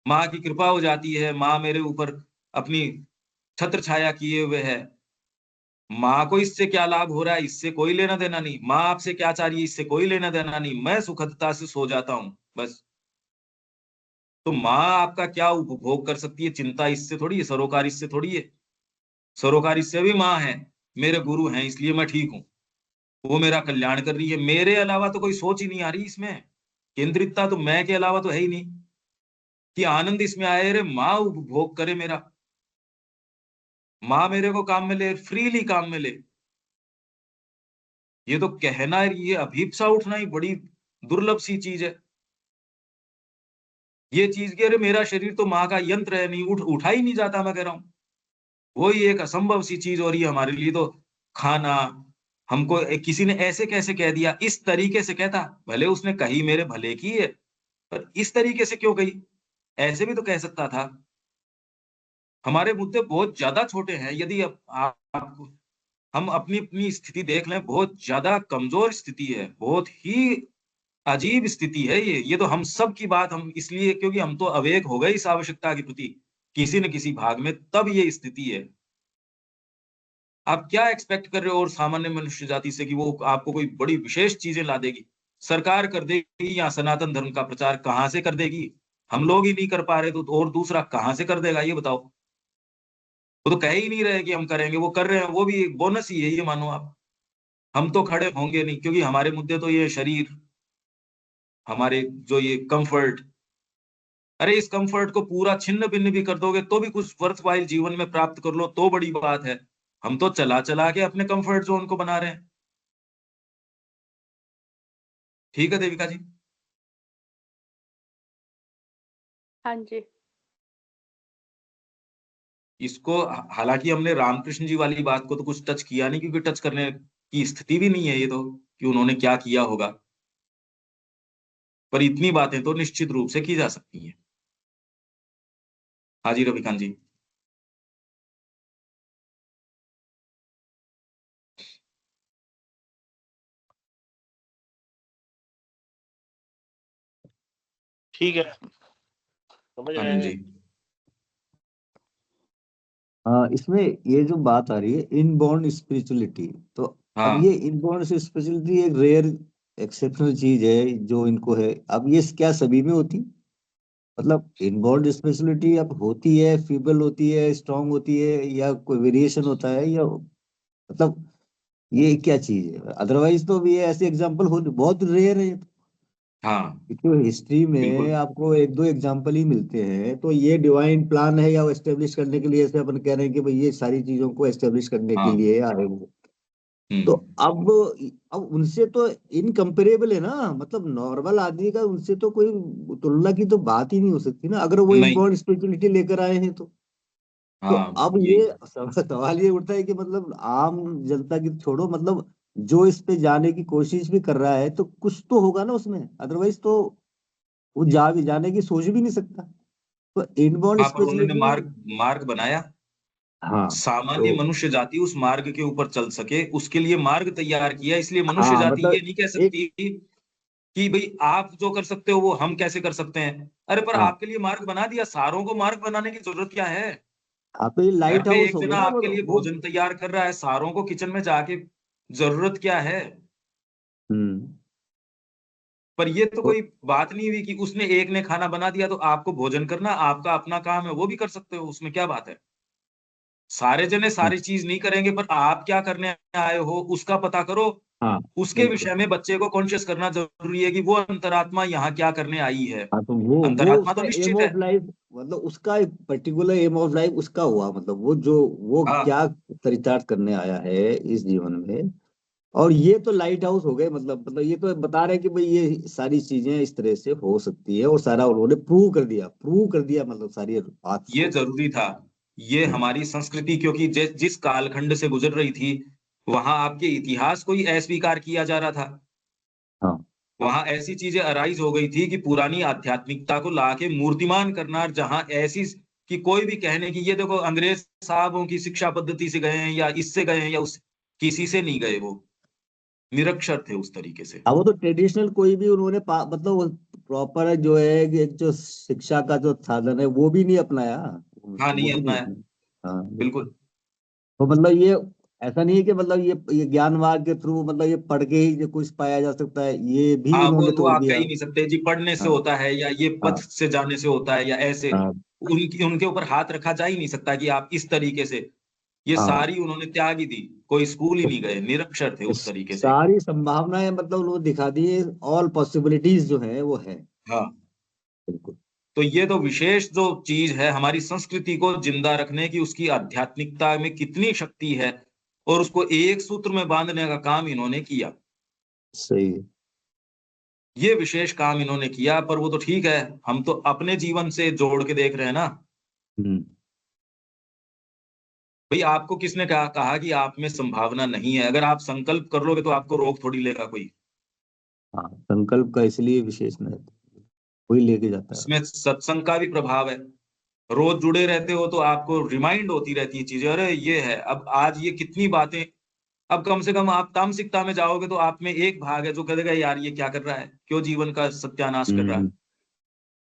S1: माँ की कृपा हो जाती है, माँ मेरे ऊपर अपनी छत्र छाया किए हुए है। माँ को इससे क्या लाभ हो रहा है, इससे कोई लेना देना नहीं। माँ आपसे क्या चाह रही है, इससे कोई लेना देना नहीं। मैं सुखदता से सो जाता हूँ बस। तो माँ आपका क्या उपभोग कर सकती है, चिंता इससे थोड़ी है, सरोकार इससे थोड़ी है। सरोकार इससे भी माँ है, मेरे गुरु हैं इसलिए मैं ठीक हूँ। वो मेरा कल्याण कर रही है, मेरे अलावा तो कोई सोच ही नहीं आ रही इसमें। केंद्रितता तो मैं के अलावा तो है ही नहीं कि आनंद इसमें आए। रे माँ उपभोग करे मेरा, माँ मेरे को काम में ले, फ्रीली काम में ले। ये तो कहना, ये अभीप्सा उठना ही बड़ी दुर्लभ सी चीज है। ये चीज कि अरे मेरा शरीर तो माँ का यंत्र है, नहीं उठा ही नहीं जाता, मैं कह रहा हूँ। वही एक असंभव सी चीज हो रही है हमारे लिए। तो खाना हमको किसी ने ऐसे कैसे कह दिया, इस तरीके से कहता, भले उसने कही मेरे भले की है, पर इस तरीके से क्यों कही? ऐसे भी तो कह सकता था। हमारे मुद्दे बहुत ज्यादा छोटे हैं। यदि आप हम अपनी अपनी स्थिति देख लें, बहुत ज्यादा कमजोर स्थिति है, बहुत ही अजीब स्थिति है ये तो हम सब की बात हम इसलिए क्योंकि हम तो अवेक हो गए इस आवश्यकता के प्रति किसी न किसी भाग में, तब ये स्थिति है। आप क्या एक्सपेक्ट कर रहे हो और सामान्य मनुष्य जाति से कि वो आपको कोई बड़ी विशेष चीजें ला देगी? सरकार कर देगी या सनातन धर्म का प्रचार कहाँ से कर देगी? हम लोग ही नहीं कर पा रहे तो और दूसरा कहाँ से कर देगा, ये बताओ? वो तो कह ही नहीं रहे कि हम करेंगे, वो कर रहे हैं, वो भी एक बोनस ही है, ये मानो आप। हम तो खड़े होंगे नहीं, क्योंकि हमारे मुद्दे तो ये शरीर, हमारे जो ये कंफर्ट, अरे इस कंफर्ट को पूरा छिन्न भिन्न भी कर दोगे तो भी कुछ वर्थ जीवन में प्राप्त कर लो तो बड़ी बात है। हम तो चला चला के अपने कंफर्ट जोन को बना रहे हैं। ठीक है देविका जी?
S2: हाँ जी।
S1: इसको हालांकि हमने रामकृष्ण जी वाली बात को तो कुछ टच किया नहीं, क्योंकि टच करने की स्थिति भी नहीं है ये तो, कि उन्होंने क्या किया होगा। पर इतनी बातें तो निश्चित रूप से की जा सकती हैं। हाँ जी रविकांत जी।
S3: ठीक है, समझ रहे
S1: आनंद
S3: हैं।
S1: जी।
S4: हाँ, इसमें ये जो बात आ रही है इनबॉर्न स्पिरिचुअलिटी, तो अब
S1: हाँ
S4: ये इनबॉर्न स्पिरिचुअलिटी एक रेयर एक्सेप्शनल चीज है जो इनको है। अब ये क्या सभी में होती? मतलब इनबॉर्न स्पिरिचुअलिटी अब होती है, फीबल होती है, स्ट्रांग होती है, या कोई वेरिएशन होता है, या मतलब ये क्या चीज है? अदरवाइज तो ये ऐसे एग्जांपल हो बहुत रेयर है।
S1: हाँ
S4: क्योंकि हिस्ट्री में
S1: बिल्कुल।
S4: आपको एक दो एग्जाम्पल ही मिलते हैं, तो ये डिवाइन प्लान है या एस्टेब्लिश करने के लिए, ऐसे अपन कह रहे हैं कि भाई ये सारी चीजों को एस्टेब्लिश करने के
S1: हाँ।
S4: लिए आए वो। तो
S1: हम्म।
S4: अब उनसे तो इनकम्पेरेबल है ना, मतलब नॉर्मल आदमी का उनसे तो कोई तुलना की तो बात ही नहीं हो सकती ना, अगर वो
S1: नहीं।
S4: इनबॉर्न स्पिरिचुअलिटी लेकर आए हैं तो
S1: हाँ
S4: अब
S1: यही।
S4: ये सवाल ये उठता है कि मतलब आम जनता की छोड़ो, मतलब जो इस पे जाने की कोशिश भी कर रहा है तो कुछ तो होगा ना उसमें, अदरवाइज तो वो जाने की सोच भी नहीं सकता। तो इनबॉर्न
S1: हाँ पर उन्होंने
S4: स्पेशलिटी।
S1: मार्ग मार्ग बनाया,
S4: हाँ।
S1: सामान्य
S4: तो
S1: मनुष्य जाति उस मार्ग के ऊपर चल सके उसके लिए मार्ग तैयार किया। इसलिए मनुष्य
S4: हाँ,
S1: जाति ये
S4: मतलब
S1: नहीं कह
S4: एक।
S1: सकती कि भाई आप जो कर सकते हो वो हम कैसे कर सकते हैं। अरे पर
S4: हाँ।
S1: आपके लिए मार्ग बना दिया, सारों को मार्ग बनाने की जरूरत क्या है?
S4: हाँ, तो ये
S1: घर
S4: लाइट
S1: पे
S4: हाउस
S1: एक
S4: हो गए
S1: जना
S4: ना
S1: आपके लिए
S4: वो।
S1: भोजन तैयार कर रहा है, सारों को किचन में जाके जरूरत क्या है?
S4: हम्म।
S1: पर ये तो
S4: तो
S1: कोई बात नहीं हुई कि उसने एक ने खाना बना दिया तो आपको भोजन करना आपका अपना काम है, वो भी कर सकते हो, उसमें क्या बात है? सारे जने सारी चीज नहीं करेंगे, पर आप क्या करने आए हो उसका पता करो।
S4: हाँ,
S1: उसके
S4: बिल्कुल।
S1: विषय में बच्चे को कॉन्शियस करना जरूरी है कि वो अंतरात्मा यहाँ क्या करने आई है।
S4: हाँ, तो वो
S1: अंतरात्मा तो
S4: उसका एम
S1: निश्चित है।
S4: ऑफ लाइफ, मतलब उसका एक पर्टिकुलर एम ऑफ लाइफ उसका हुआ, मतलब वो
S1: हाँ
S4: क्या चरितार्थ करने आया है इस जीवन में। और ये तो लाइट हाउस हो गए, मतलब ये तो बता रहे हैं कि भाई ये सारी चीजें इस तरह से हो सकती है, और सारा उन्होंने प्रूव कर दिया, मतलब सारी बात
S1: ये
S4: को।
S1: जरूरी था। ये
S4: हम्म।
S1: हमारी संस्कृति, क्योंकि जिस कालखंड से गुजर रही थी वहां आपके इतिहास को ही अस्वीकार किया जा रहा था।
S4: हाँ।
S1: वहां ऐसी चीजें अराइज हो गई थी कि पुरानी आध्यात्मिकता को लाके मूर्तिमान करना, और जहां ऐसी कि कोई भी कहने की ये देखो अंग्रेज साहबों की शिक्षा पद्धति से गए हैं या इससे गए हैं या उस, किसी से नहीं गए। वो निरक्षर थे उस तरीके से।
S4: अब वो तो ट्रेडिशनल कोई भी उन्होंने मतलब प्रॉपर जो है कि एक जो शिक्षा का जो साधन है वो भी नहीं अपनाया।
S1: हाँ
S4: वो
S1: नहीं
S4: भी नहीं
S1: अपनाया।
S4: अपनाया। हाँ, बिल्कुल।
S1: बिल्कुल।
S4: तो मतलब ये ऐसा नहीं है कि मतलब ये ज्ञानवाद के थ्रू, मतलब ये पढ़ के ही जो कुछ पाया जा सकता है, ये भी
S1: हाँ
S4: उन्होंने
S1: वो
S4: तोड़
S1: आप कह
S4: दिया।
S1: ही नहीं सकते जी पढ़ने से
S4: हाँ।
S1: होता है या ये पथ
S4: हाँ।
S1: से जाने से होता है या ऐसे।
S4: हाँ।
S1: उनकी उनके ऊपर हाथ रखा जा ही नहीं सकता कि आप इस तरीके से। ये
S4: हाँ।
S1: सारी उन्होंने त्याग ही दी, कोई स्कूल ही
S4: तो
S1: नहीं गए, निरक्षर थे उस तरीके से।
S4: सारी संभावनाएं मतलब उन्होंने दिखा दी है, ऑल पॉसिबिलिटीज जो है वो है।
S1: हाँ
S4: बिल्कुल।
S1: तो ये तो विशेष जो चीज है हमारी संस्कृति को जिंदा रखने की, उसकी आध्यात्मिकता में कितनी शक्ति है, और उसको एक सूत्र में बांधने का काम इन्होंने किया।
S4: सही है।
S1: ये विशेष काम इन्होंने किया। पर वो तो ठीक है, हम तो अपने जीवन से जोड़ के देख रहे हैं ना।
S4: हम्म।
S1: भाई आपको किसने कहा कि आप में संभावना नहीं है? अगर आप संकल्प कर लोगे तो आपको रोक थोड़ी लेगा कोई।
S4: हाँ, संकल्प का इसलिए विशेष महत्व, वही लेके जाता है।
S1: इसमें सत्संग का भी प्रभाव है। रोज जुड़े रहते हो तो आपको रिमाइंड होती रहती है चीजें, अरे ये है, अब आज ये कितनी बातें। अब कम से कम आप तामसिकता में जाओगे तो आप में एक भाग है जो कहेगा यार ये क्या कर रहा है, क्यों जीवन का सत्यानाश कर रहा है।
S4: हम्म।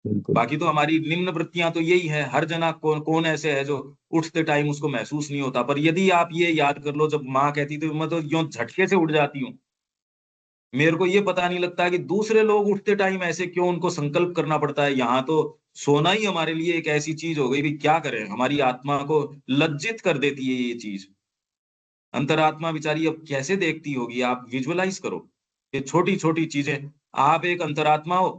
S4: बिल्कुल।
S1: बाकी तो हमारी निम्न वृत्तियां तो यही है, हर जना कौन ऐसे है जो उठते टाइम उसको महसूस नहीं होता। पर यदि आप ये याद कर लो, जब माँ कहती थी मैं तो यूं झटके से उठ जाती हूँ, मेरे को ये पता नहीं लगता कि दूसरे लोग उठते टाइम ऐसे क्यों उनको संकल्प करना पड़ता है। यहाँ तो सोना ही हमारे लिए एक ऐसी चीज हो गई भी, क्या करें, हमारी आत्मा को लज्जित कर देती है ये चीज। अंतरात्मा बेचारी अब कैसे देखती होगी, आप विजुअलाइज करो। ये छोटी छोटी चीजें, आप एक अंतरात्मा हो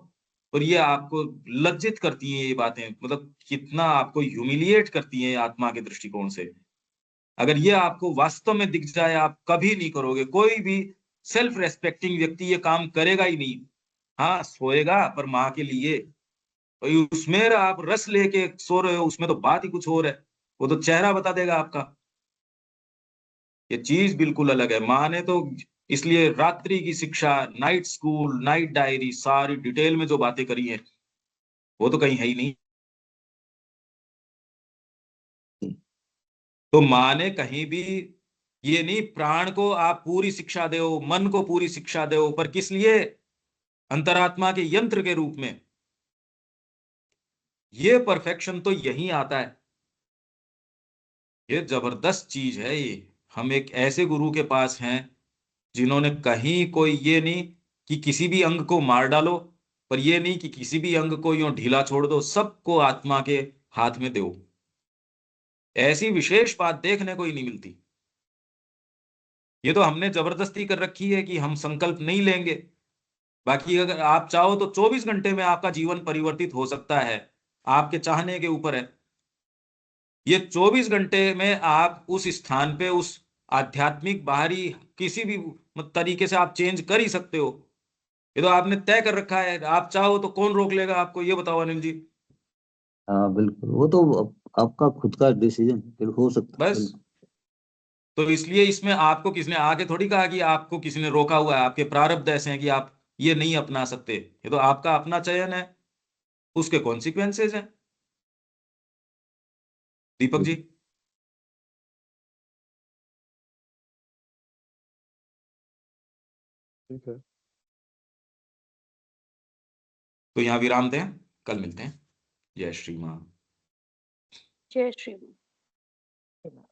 S1: और ये आपको लज्जित करती हैं ये बातें, मतलब कितना आपको ह्यूमिलिएट करती हैं आत्मा के दृष्टिकोण से। अगर ये आपको वास्तव में दिख जाए, आप कभी नहीं करोगे। कोई भी सेल्फ रेस्पेक्टिंग व्यक्ति ये काम करेगा ही नहीं। हाँ, सोएगा पर माँ के लिए। और उसमें आप रस लेके सो रहे हो, उसमें तो बात ही कुछ और है, वो तो चेहरा बता देगा आपका। ये चीज बिल्कुल अलग है। माँ ने तो इसलिए रात्रि की शिक्षा, नाइट स्कूल, नाइट डायरी, सारी डिटेल में जो बातें करी हैं वो तो कहीं है ही नहीं। तो माँ ने कहीं भी ये नहीं, प्राण को आप पूरी शिक्षा दो, मन को पूरी शिक्षा दो, पर किस लिए? अंतरात्मा के यंत्र के रूप में। ये परफेक्शन तो यही आता है। ये जबरदस्त चीज है ये। हम एक ऐसे गुरु के पास हैं जिन्होंने कहीं कोई ये नहीं कि किसी भी अंग को मार डालो, पर ये नहीं कि किसी भी अंग को यूं ढीला छोड़ दो, सबको आत्मा के हाथ में दो। ऐसी विशेष बात देखने को ही नहीं मिलती। ये तो हमने जबरदस्ती कर रखी है कि हम संकल्प नहीं लेंगे। बाकी अगर आप चाहो तो 24 घंटे में आपका जीवन परिवर्तित हो सकता है, आपके चाहने के ऊपर है। ये 24 घंटे में आप उस स्थान पे, उस आध्यात्मिक बाहरी किसी भी तरीके से आप चेंज कर ही सकते हो। ये तो आपने तय कर रखा है, आप चाहो तो कौन रोक लेगा आपको, ये बताओ अनिल जी।
S4: हाँ बिल्कुल, वो तो आपका खुद का डिसीजन हो सकता है,
S1: बस,
S4: बिल्कुल।
S1: तो इसलिए इसमें आपको किसने आके थोड़ी कहा कि आपको किसी ने रोका हुआ है। आपके प्रारब्ध ऐसे हैं कि आप ये नहीं अपना सकते। ये तो आपका अपना चयन है, उसके कॉन्सिक्वेंसेज हैं। दीपक जी।
S3: ठीक है।
S1: तो यहाँ विराम दें, कल मिलते हैं। जय श्री मां।
S2: जय श्री राम।